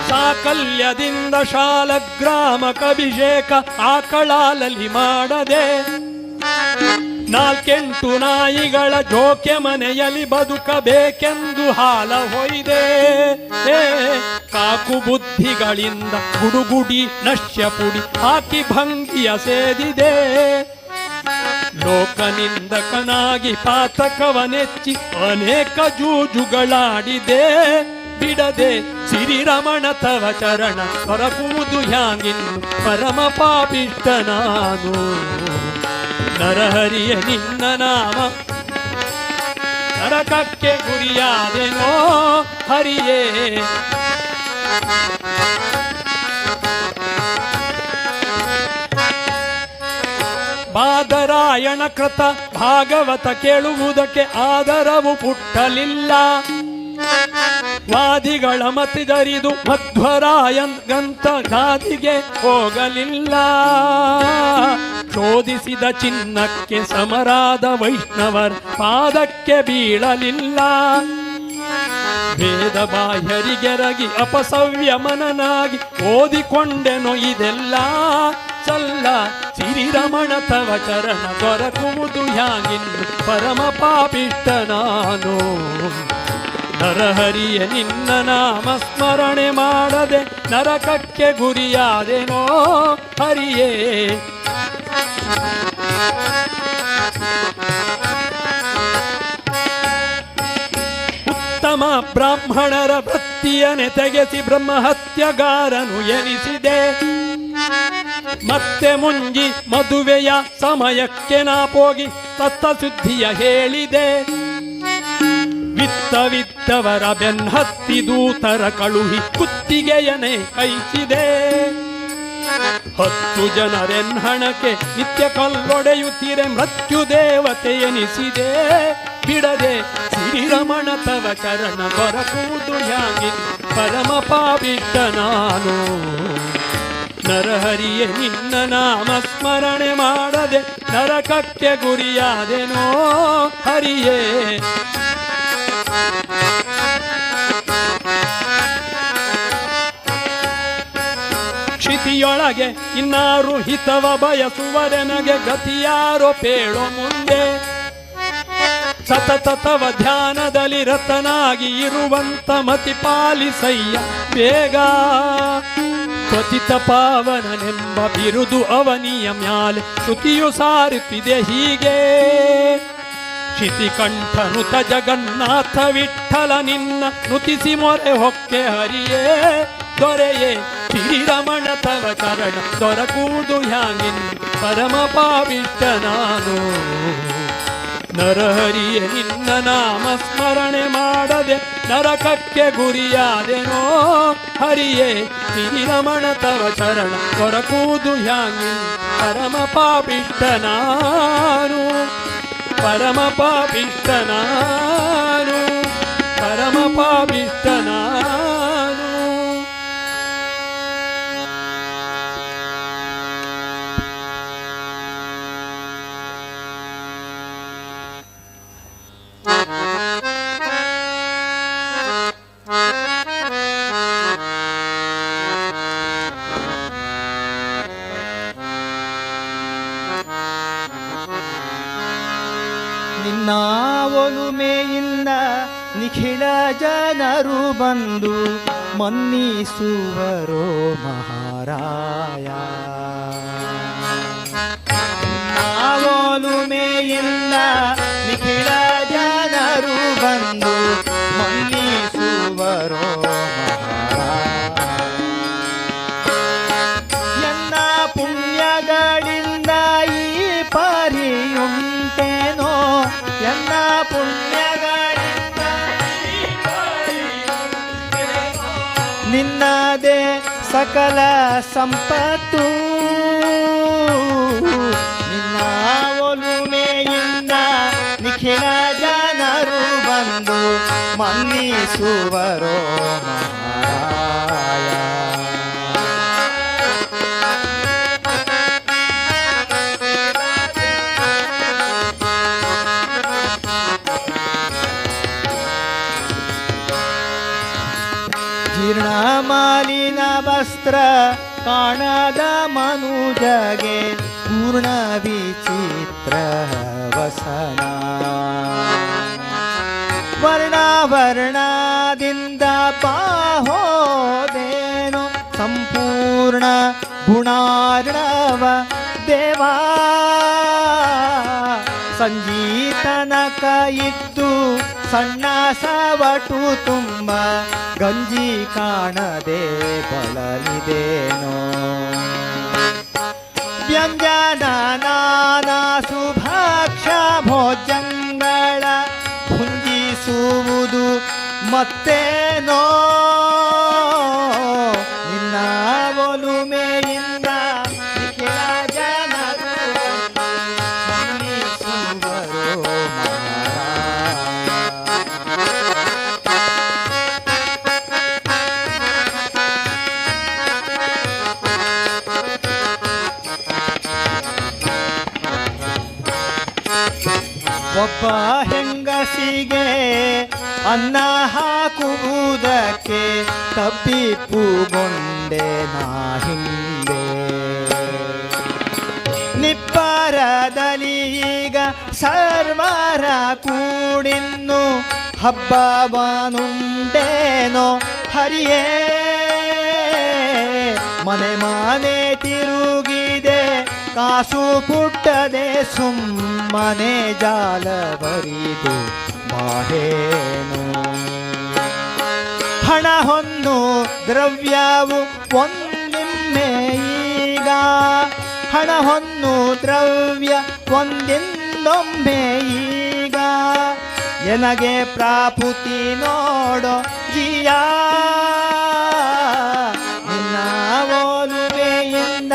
ಸಾಕಲ್ಯದಿಂದ ಶಾಲಗ್ರಾಮಕಭಿಷೇಕ ಆಕಳಾಲಲಿ ಮಾಡದೆ ನಾಲ್ಕೆಂಟು ನಾಯಿಗಳ ಜೋಕೆ ಮನೆಯಲ್ಲಿ ಬದುಕಬೇಕೆಂದು ಹಾಲ ಹೊಯ್ದೆ ಕಾಕು ಬುದ್ಧಿಗಳಿಂದ ಗುಡುಗುಡಿ ನಶ್ಯ ಪುಡಿ ಹಾಕಿ ಭಂಗಿಯ ಸೇದಿದೆ ಲೋಕನಿಂದಕನಾಗಿ ಪಾತಕವನೆಚ್ಚಿ ಅನೇಕ ಜೂಜುಗಳಾಡಿದೆ ಬಿಡದೆ ಶ್ರೀರಮಣ ತವ ಚರಣ ಹೊರಕುವುದು ಹ್ಯಾಂಗಿನ್ನು ಪರಮ ಪಾಪಿಷ್ಟನಾನು. ನರಹರಿಯ ನಿನ್ನ ನಾಮ ನರಕಕ್ಕೆ ಗುರಿಯಾದೆನೋ ಹರಿಯೇ. ಬಾದರಾಯಣ ಕೃತ ಭಾಗವತ ಕೇಳುವುದಕ್ಕೆ ಆದರವು ಪುಟ್ಟಲಿಲ್ಲ ವಾದಿಗಳ ಮತಿದರಿದು ಮಧ್ವರಾಯನ್ ಗಂತ ಗಾದಿಗೆ ಹೋಗಲಿಲ್ಲ ಶೋಧಿಸಿದ ಚಿನ್ನಕ್ಕೆ ಸಮರಾದ ವೈಷ್ಣವರ ಪಾದಕ್ಕೆ ಬೀಳಲಿಲ್ಲ ವೇದ ಬಾಹ್ಯರಿಗೆರಗಿ ಅಪಸವ್ಯ ಮನನಾಗಿ ಓದಿಕೊಂಡೆನೋ ಇದೆಲ್ಲ ಚಲ್ಲ ಶ್ರೀರಮಣ ತವ ಚರಣ ದೊರಕುವುದು ಹ್ಯಾಂಗಿನ್ನು ಪರಮ ಪಾಪಿಷ್ಟನಾನು. ನರಹರಿಯ ನಿನ್ನ ನಾಮ ಸ್ಮರಣೆ ಮಾಡದೆ ನರಕಕ್ಕೆ ಗುರಿಯಾದೆನೋ ಹರಿಯೇ. ಉತ್ತಮ ಬ್ರಾಹ್ಮಣರ ವೃತ್ತಿಯನೆ ತೆಗೆಸಿ ಬ್ರಹ್ಮಹತ್ಯಗಾರನು ಎನಿಸಿದೆ ಮತ್ತೆ ಮುಂಜಿ ಮದುವೆಯ ಸಮಯಕ್ಕೆ ನಾಪೋಗಿ ತತ್ವಶುದ್ಧಿಯ ಹೇಳಿದೆ ವಿತ್ತವರ ಬೆನ್ನತ್ತಿ ದೂತರ ಕಳುಹಿ ಕುತ್ತಿಗೆಯನೆ ಕೈಸಿದೆ 10 ಜನರೆನ್ಹಣಕ್ಕೆ ನಿತ್ಯ ಕಲ್ಲೊಡೆಯುತ್ತೀರೆ ಮೃತ್ಯು ದೇವತೆ ಎನಿಸಿದೆ ಬಿಡದೆ ಶ್ರೀರಮಣ ತವ ಚರಣ ದೊರಕುವುದು ಹ್ಯಾಂಗಿನ್ ಪರಮ ಪಾಪಿಷ್ಟನಾನು. ನರಹರಿಯ ನಿನ್ನ ನಾಮ ಸ್ಮರಣೆ ಮಾಡದೆ ನರಕಕ್ಕೆ ಗುರಿಯಾದೆನೋ ಹರಿಯೇ. ಕ್ಷಿತಿಯೊಳಗೆ ಇನ್ನಾರು ಹಿತವ ಬಯಸುವರೆನಗೆ ಗತಿಯಾರೋ ಪೇಳೋ ಮುಂದೆ ಸತತ ತವ ಧ್ಯಾನದಲ್ಲಿ ರತನಾಗಿ ಇರುವಂತ ಮತಿ ಪಾಲಿಸಯ್ಯ ಬೇಗ ಪತಿತ ಪಾವನನೆಂಬ ಬಿರುದು ಅವನಿಯ ಮ್ಯಾಲೆ ಶ್ರುತಿಯು ಸಾರುತ್ತಿದೆ ಹೀಗೆ ಶಿತಿಕಂಠನುತ ಜಗನ್ನಾಥ ವಿಠಲ ನಿನ್ನ ನುತಿಸಿ ಮೊರೆ ಹೊಕ್ಕೆ ಹರಿಯೇ ದೊರೆಯೇ ಶ್ರೀರಮಣ ತವ ಚರಣ ದೊರಕುವುದು ಹ್ಯಾಂಗಿನ್ ಪರಮ ಪಾಪಿಷ್ಟನಾನು. ನರಹರಿಯ ನಿನ್ನ ನಾಮ ಸ್ಮರಣೆ ಮಾಡದೆ ನರಕಕ್ಕೆ ಗುರಿಯಾದೆನೋ ಹರಿಯೇ ಶ್ರೀರಮಣ ತವ ಚರಣ ದೊರಕುವುದು ಹ್ಯಾಂಗಿನ್ ಪರಮ ಪಾಪಿಷ್ಟನಾನು. ಪರಮ ಪಾಪಿಷ್ಟನಾನು ಪರಮ ಪಾಪಿಷ್ಟನಾನು.
ನಿನ್ನ ಒಲುಮೆಯಿಂದ ನಿಖಿಳ ಜನರು ಬಂದು ಮನ್ನಿಸುವರೋ ಮಹಾರಾಯ. ನಿನ್ನ ಒಲುಮೆಯಿಂದ ನಿಖಿಳ ಜನರು ಬಂದು ಮನ್ನಿಸುವರೋ ಮಹಾರಾಯ. ಎನ್ನ ಪುಣ್ಯಗಳಿಂದ ಈ ಪರಿಯುಂಟೇನೋ, ಎನ್ನ ಪುಣ್ಯಗಳಿಂದ ಈ ಪರಿಯುಂಟೇನೋ, ನಿನ್ನದೇ ಸಕಲ ಸಂಪತ್ತು. ನಿನ್ನ ಒಲುಮೆಯಿಂದ ನಿಖಿಲ ಜನರು ಬಂದು ಮನ್ನಿಸುವರೋ ಮಹಾರಾಯ. ಜೀರ್ಣ ಮಾಲಿನ ವಸ್ತ್ರ ಕಾಣದ ಮನುಜಗೆ ಪೂರ್ಣ ವಿಚಿತ್ರ ವಸನ. ವರ್ಣ ವರ್ಣದಿಂದ ಪಾಹೋದೇನು ಸಂಪೂರ್ಣ ಗುಣಾರ್ಣವ ದೇವಾ. ಸಂಜೀತನಕ ಇದ್ದು ಸಣ್ಣ ಸವಟು ತುಂಬ ಗಂಜಿ ಕಾಣದೆ ಬಳಲಿದೇನೋ. ವ್ಯಂಜನ ನಾನಾ ಸುಭಾಕ್ಷ ಭೋಜಂಗಳ ಭುಂಜಿಸುವುದು ಮತ್ತೇನೋ. ನಿನ್ನ ಒಲುಮೆಯಿಂದ ನಿಖಿಲ ಜನರು ಮನ್ನಿಸುವರೋ ಒಬ್ಬ ಹೆಂಗಸಿಗೆ ಅನ್ನ ಹಾಕುವುದಕ್ಕೆ ತಪ್ಪಿಪ್ಪುಗೊಂಡೆ ನಾ ಹಿಂದೆ. ನಿಬ್ಬರದಲ್ಲಿ ಈಗ ಸರ್ವರ ಕೂಡಿನ್ನು ಹಬ್ಬವನುಂಡೇನೋ ಹರಿಯೇ. ಮನೆ ಮನೆ ತಿರುಗಿದೆ ಕಾಸು ಪುಟ್ಟದೆ ಸುಮ್ಮನೆ ಜಾಲ ಬರಿದು ಬಾಹೇನು. ಹಣ ಹೊನ್ನು ದ್ರವ್ಯವು ಒಂದಿಮ್ಮೆ ಈಗ, ಹಣ ಹೊನ್ನು ದ್ರವ್ಯ ಒಂದಿಂದೊಮ್ಮೆ ಈಗ. ಎನಗೆ ಪ್ರಾಪುತಿ ನೋಡೋ ಜಿಯ, ನಿನ್ನ ಒಲುಮೆಯಿಂದ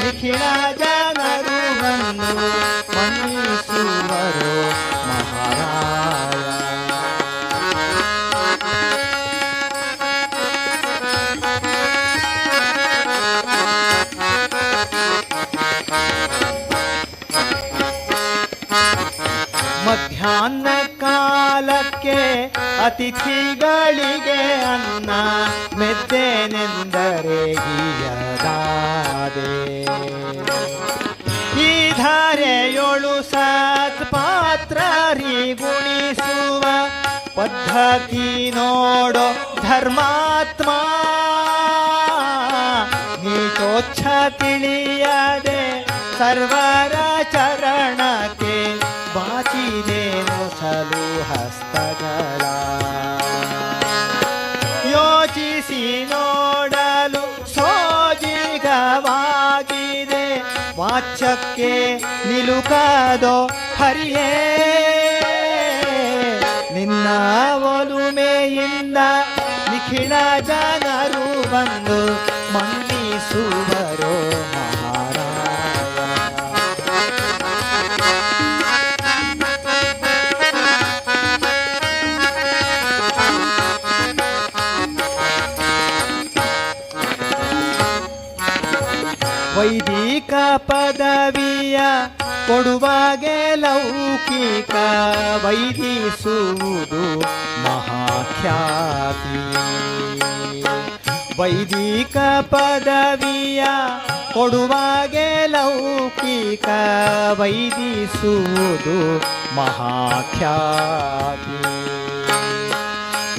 ನಿಖಿಳ ಜನರು ಬಂದು ಮನ್ನಿಸುವರೋ ಮಹಾರಾಯ. ಮಧ್ಯಾಹ್ನ ಕಾಲಕ್ಕೆ ಅತಿಥಿಗಳಿಗೆ ಅನ್ನ ಮೆದ್ದೆನೆಂದರೆ ಗೀಯದಾದೆ. ಈ ಧಾರೆಯೊಳು ಸತ್ಪಾತ್ರರಿ ಗುಣಿಸುವ ಪದ್ಧತಿ ನೋಡೋ ಧರ್ಮಾತ್ಮ. ನೀಚೋಚ್ಛ ತಿಳಿಯದೆ ಸರ್ವರ ಚರಣಕ್ಕೆ ಬಾಚಿದೇನು ಸಲು ಹಸ್ತಗಳ. ಯೋಚಿಸಿ ನೋಡಲು ಸೋಜಿಗವಾಗಿದೆ ವಾಚ್ಯಕ್ಕೆ ನಿಲುಕದೋ ಹರಿಯೇ. ನಿನ್ನ ಒಲುಮೆಯಿಂದ ನಿಖಿಳ ಜನರು ಬಂದು ಮನ್ನಿಸುವರೋ ಮಹಾರಾಯ. ವೈದಿಕ ಪದವಿಯ ಕೊಡುವಾಗೆ ಲೌಕಿಕ ವೈದಿಸುವುದು ಮಹಾಖ್ಯಾತಿ. ವೈದಿಕ ಪದವಿಯ ಕೊಡುವಾಗೆ ಲೌಕಿಕ ವೈದಿಸುವುದು ಮಹಾಖ್ಯಾತಿ.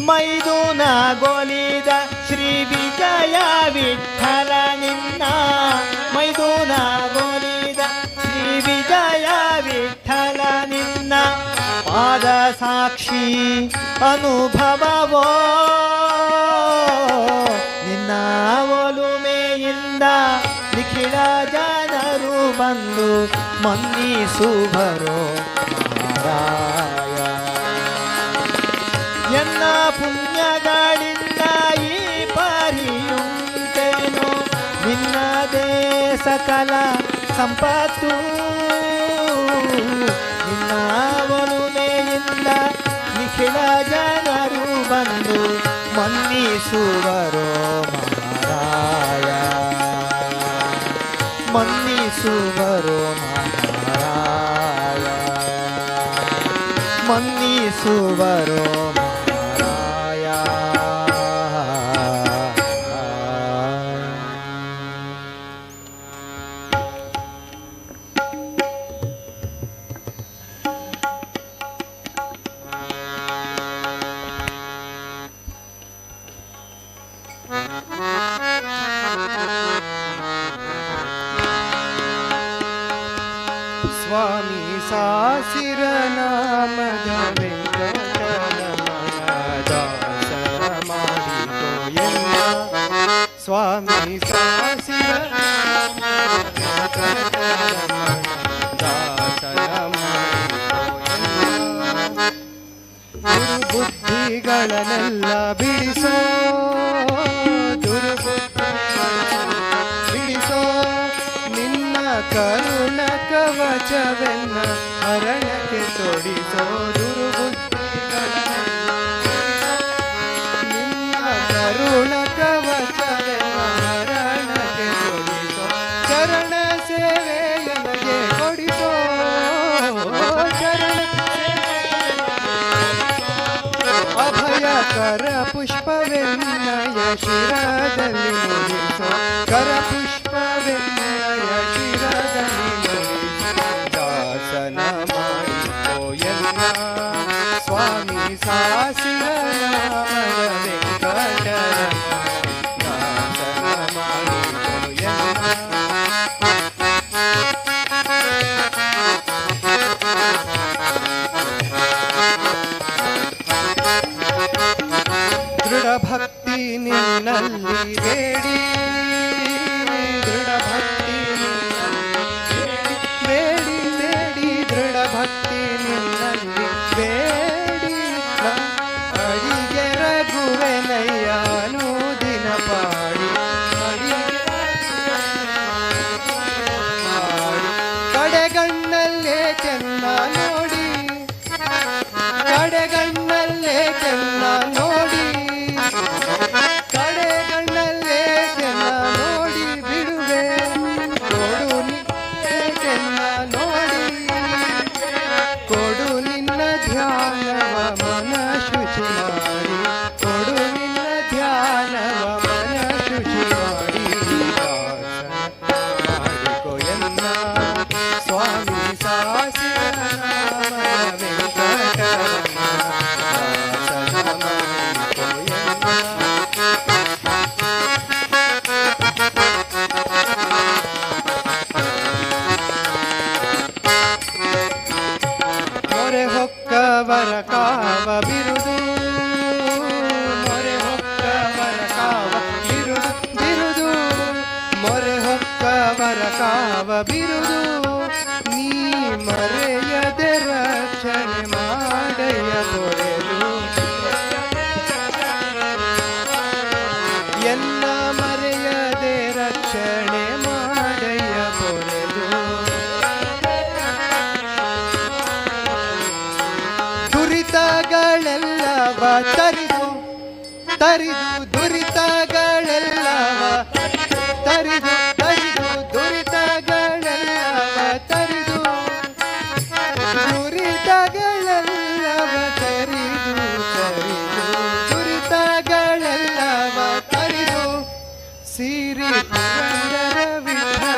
ಮೈದುನಗೊಲಿದ ಶ್ರೀ ವಿಜಯ ವಿಠಲ ನಿನ್ನ, ಮೈದುನಗೊಲಿದ ಶ್ರೀ ವಿಜಯ ವಿಠಲ ನಿನ್ನ ಪಾದ ಸಾಕ್ಷಿ ಅನುಭವವೋ. ನಿನ್ನ ಒಲುಮೆಯಿಂದ ನಿಖಿಳ ಜನರು ಬಂದು ಮನ್ನಿಸುವರು ಮಹಾರಾಯ. ಎನ್ನ ಪುಣ್ಯಗಳಿಂದ ಈ ಪರಿಯುಂಟೇನು ನಿನ್ನದೇ ಸಕಲ ಸಂಪತ್ತು. ನಿನ್ನ ಒಲುಮೆಯಿಂದ ನಿಖಿಳ ಜನರು ಬಂದು ಮನ್ನಿಸುವರು ಮಹಾರಾಯ, ಮನ್ನಿಸುವರು ಮಹಾರಾಯ, ಮನ್ನಿಸುವರು ಮಹಾರಾಯ.
ಸ್ವಾಮಿ ಸಾಸಿರ ನಾಮದ ವೆಂಕಟರಮಣ ದಾಸರ ಮಾಡಿಕೋ ಎನ್ನ. ಸ್ವಾಮಿ ಸಾಸಿರ ನಾಮದ ವೆಂಕಟರಮಣ ದಾಸರ ಮಾಡಿಕೋ ಎನ್ನ. ದುರ್ಬುದ್ಧಿಗಳನ್ನೆಲ್ಲ ಬಿಡಿಸೋ, ಬಿಡಿಸೋ ನಿನ್ನ ಕರುಣ ಕವಚವೆನ್ನ ಹರಣಕ್ಕೆ ತೊಡಿಸೋ. ನಿನ್ನ ಕರುಣ ಕವಚವೆನ್ನ ಹರಣಕ್ಕೆ ತೊಡಿಸೋ. ಚರಣ ಸೇವೆ ನನಗೆ ಕೊಡಿಸೋ, ಚರಣ ಅಭಯಕರ ಪುಷ್ಪವೆನ್ನಯ ಶಿರದಲ್ಲಿ ಮುಡಿಸೋ. ಕರ ಪುಷ್ಪವೆನ್ನಯ ಶಿರದಲ್ಲಿ ಮುಡಿಸೋ. ದಾಸನ ಮಾಡಿಕೋ ಎನ್ನ. ಸ್ವಾಮಿ ಸಾಸಿರ ನಾಮದ ವೆಂಕಟರಮಣ ದಾಸನ ಮಾಡಿಕೋ ಎನ್ನ. ದೃಢ ಭಕ್ತಿ ನಿನ್ನಲ್ಲಿ ಬೇಡಿ, ದೃಢ ಭಕ್ತಿ ಬೇಡಿ ಬೇಡಿ, ದೃಢ ಭಕ್ತಿ ನಿನ್ನಲ್ಲಿ ಬೇಡಿ. ಅಡಿಗೆ ರಘುವೆನಯ್ಯ ಅನುದಿನ ಪಾಡಿ, ಕಡೆಗಣ್ಣಲ್ಲೇ ಚೆನ್ನ ನೋಡಿ, ಕಡೆಗಣ್ಣಲ್ಲೇ ಚೆನ್ನ ನೋಡಿ, ಕಡೆಗಣ್ಣಲ್ಲೇ ಚೆನ್ನ ನೋಡಿ ಬಿಡುವೆ. ಕೊಡು ಚೆನ್ನ ನೋಡಿ, ಕೊಡು ನಿನ್ನ ಧ್ಯಾನವ ಮನ ಶುಚಿ ಮಾಡಿ, ಕೊಡು ನಿನ್ನ ಧ್ಯಾನವ ಮನ ಶುಚಿ ಮಾಡಿ. ಮಾಡಿಕೋ ಎನ್ನ. ಸ್ವಾಮಿ ಸಾಸಿರ ನಾಮದ ವೆಂಕಟರಮಣ ದಾಸನ ಮಾಡಿಕೋ ಎನ್ನ. ಮೊರೆ ಹೊಕ್ಕವರ ಕಾವ ಬಿರುದು, ಮೊರೆ ಹೊಕ್ಕವರ ಕಾವ ಬಿರುದು, ಬಿರುದು ಮೊರೆ ಹೊಕ್ಕವರ ಕಾವ ಬಿರುದು. ನೀ ಮರೆಯದೆ ರಕ್ಷಣೆ ಮಾಡಯ್ಯ ಕೊರೆದು, ಎಲ್ಲ ಮರೆಯದೆ ರಕ್ಷಣೆ ಮಾಡಯ್ಯ ಕೊರೆದು. ದುರಿತಗಳೆಲ್ಲವ ತರಿದು, ತರಿದು ದುರಿತಗಳೆಲ್ಲವ ತರಿದು, ತರಿದು ದುರಿತಗಳೆಲ್ಲವ ತರಿದು, ದುರಿತಗಳೆಲ್ಲವ ತರಿದು, ತರಿದು ದುರಿತಗಳೆಲ್ಲವ ತರಿದು. ಸಿರಿ ಪುರಂದರ ವಿಠಲ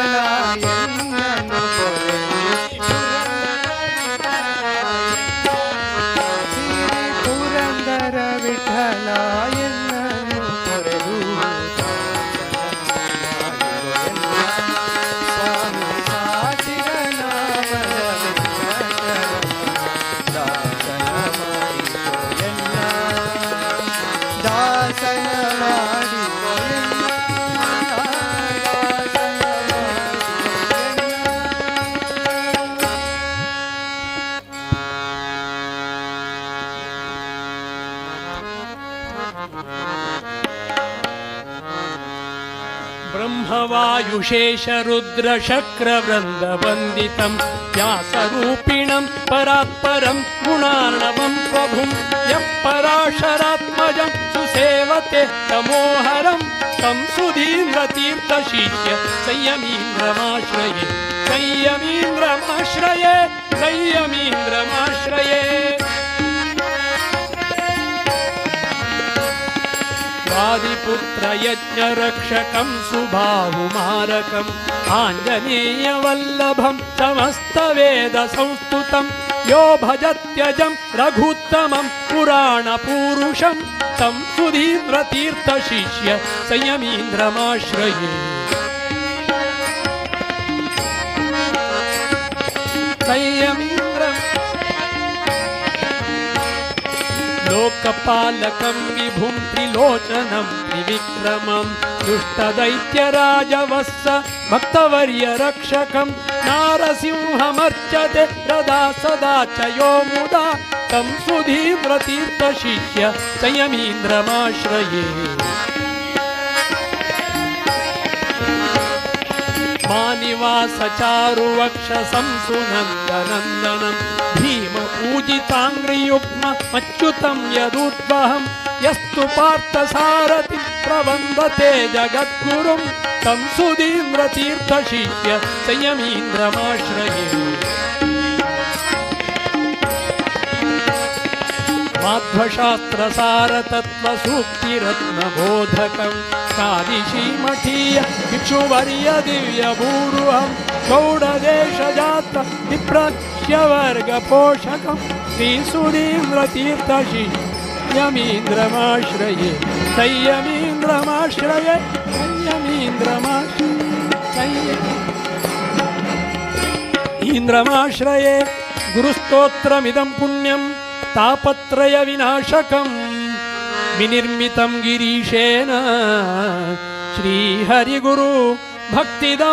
वायुशेषरुद्रशक्रवृन्दवन्दितं व्यासरूपिणं परात्परं गुणार्णवं प्रभुं यः पराशरात्मजं सुसेवते तमोहरं तं सुधीन्द्रतीर्थशिष्य संयमीन्द्रमाश्रये संयमीन्द्रमाश्रये संयमीन्द्रमाश्रये आदिपुत्रयज्ञरक्षकं सुबाहुमारकम् आञ्जनेयवल्लभं समस्तवेदसंस्तुतं यो भजत्यजं रघुत्तमं पुराणपूरुषं तं सुधीन्द्रतीर्थशिष्य संयमीन्द्रमाश्रये लोकपालकं विभुं त्रिलोचनं त्रिविक्रमं दुष्टदैत्यराजवत्स भक्तवर्यरक्षकं नारसिंहमर्चते सदा सदा च यो मुदा तं सुधीन्द्रतीर्थशिष्य संयमीन्द्रमाश्रये मानिवासचारुवक्षसं सुनन्दनन्दनं भीमपूजिताङ्घ्रियुग्ममच्युतं यदुद्वहं यस्तु पार्थसारथिं प्रवन्दते जगद्गुरुं तं सुधीन्द्रतीर्थशिष्य संयमीन्द्रमाश्रये माध्वशास्त्रसारतत्त्वसूक्तिरत्नबोधकं कादिशीमठीय भिक्षुवर्य दिव्यभूरुहं गौडदेशजात विप्रश्यवर्गपोषकं श्रीसुधीन्द्रतीर्थशिष्यमीन्द्रमाश्रये संयमीन्द्रमाश्रये संयमीन्द्रमाश्रये इन्द्रमाश्रये गुरुस्तोत्रमिदं पुण्यं तापत्रयविनाशकं विनिर्मितं गिरीशेन श्रीहरिगुरु भक्तिदा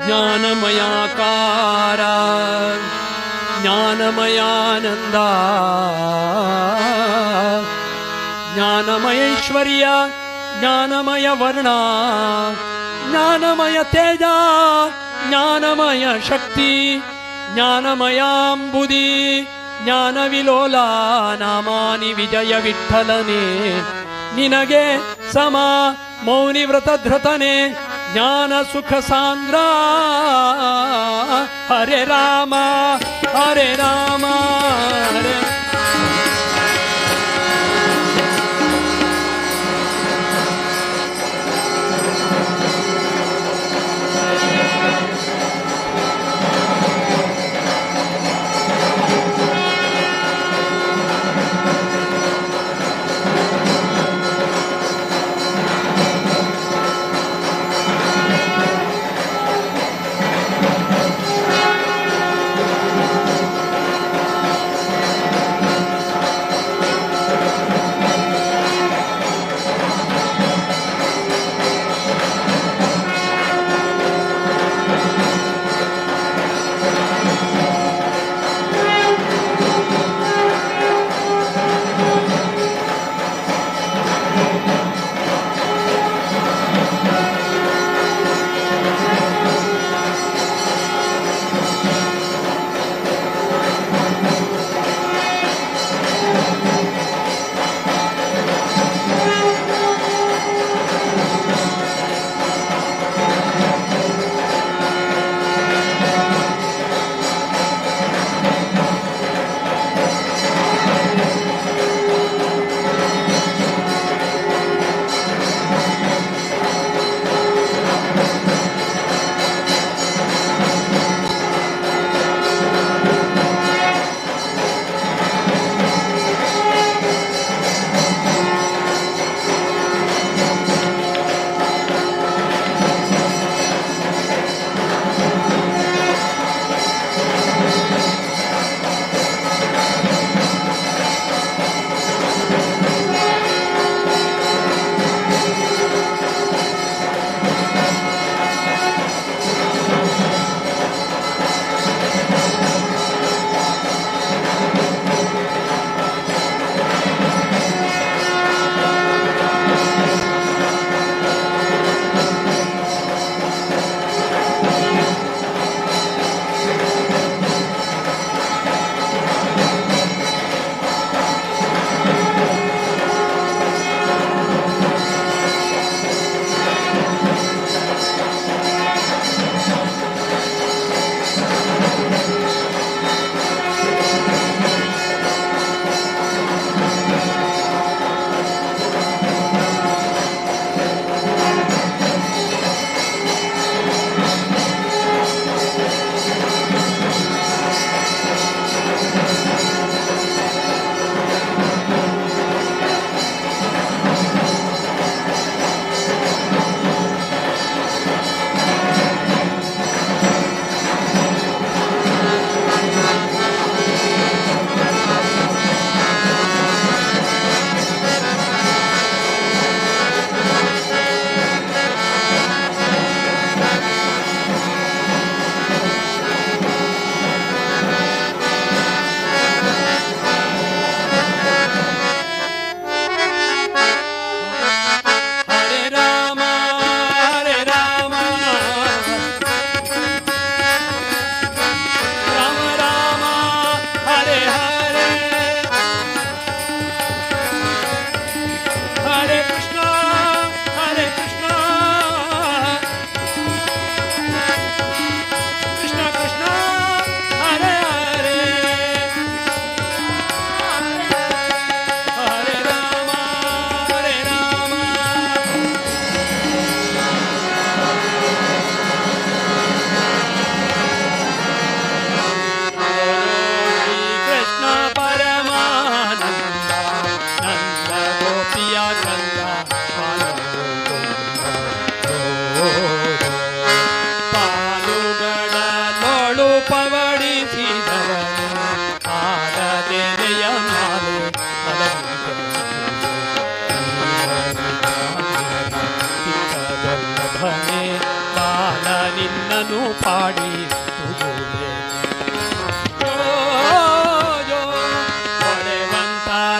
ज्ञानमयाकार ज्ञानमयानन्द ज्ञानमयैश्वर्य ज्ञानमयवर्ण ज्ञानमय तेज ज्ञानमय शक्ति ज्ञानमयांबुदि ज्ञानविलोला नामानि विजय विठ्ठलने निनगे सम मौनि व्रतधृतने ज्ञान सुख सांद्र हरे राम हरे राम हरे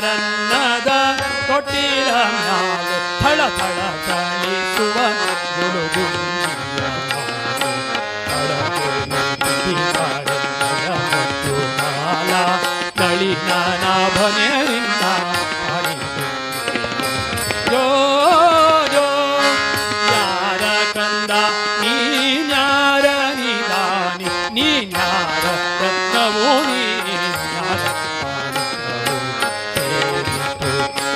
ಬಾರನ್ನದ ತೊಟ್ಟಿಲ ಮ್ಯಾಲೆ ಥಳ ಥಳ ಥಳಿಸುವ ಗುಳುಗುಂಡಿಯ ನಳಿನಾಭನೆಯಿಂದ ಜೋ ಜೋ ಯಾರ ಕಂದ ನೀನ್ಯಾರ ನಿದಾನಿ ನೀನ್ಯಾರ ರತ್ನವೋ ನೀನ್ಯಾರ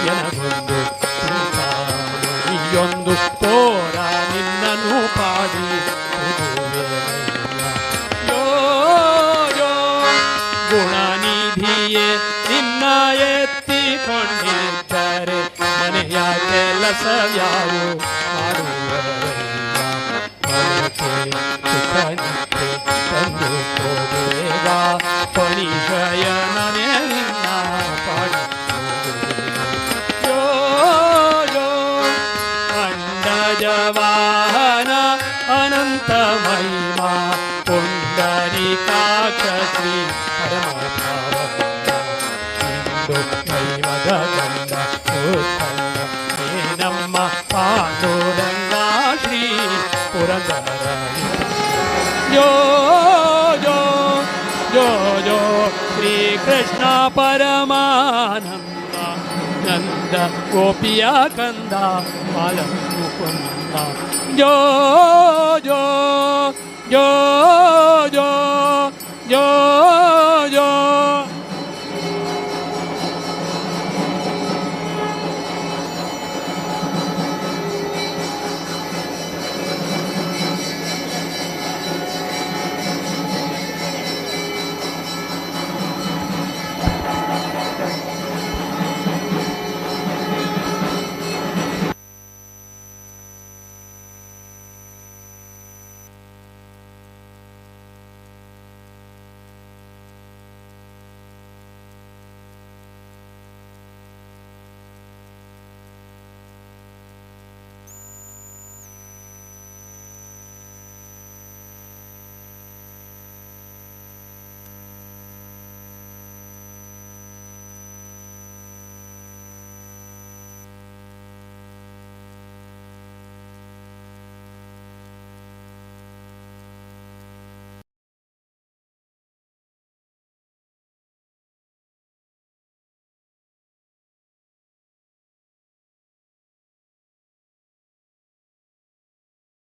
ಎನಗೊಂದು ಚಿಂತಾಮಣಿಯೊಂದು ತೋರ ನಿನ್ನನು ಪಾಡಿ ಗುಣನಿಧಿಯೇ ನಿನ್ನ ಎತ್ತಿಕೊಂಡಿದ್ದರೆ ಮನೆಯ ಕೆಲಸ ಯಾರು ತಂದು ಹೋಗುವ ಪಣಿಶಯನೇ ನಿನ್ನ ಪಾಡಿ ಜೋ ಜೋ ಅಂಡಜವಾಹನ ಅನಂತ ಮಹಿಮಾ ಪುಂಡರೀಕಾಕ್ಷ ಶ್ರೀ ದೈವದ ಗಂಧ ಉತ್ತಂಗ ನಮ್ಮ ಪಾಂಡುರಂಗ ಶ್ರೀ ಪುರಂದರ ಜೋ ಜೋ ಜೋ ಜೋ ಶ್ರೀ ಕೃಷ್ಣ ಪರಮಾನಂದ ನಂದ ಗೋಪಿಯ ಕಂದ ಬಾಲ ಮುಕುಂದ ಜೋ ಜೋ ಜೋ ಜೋ ಜೋ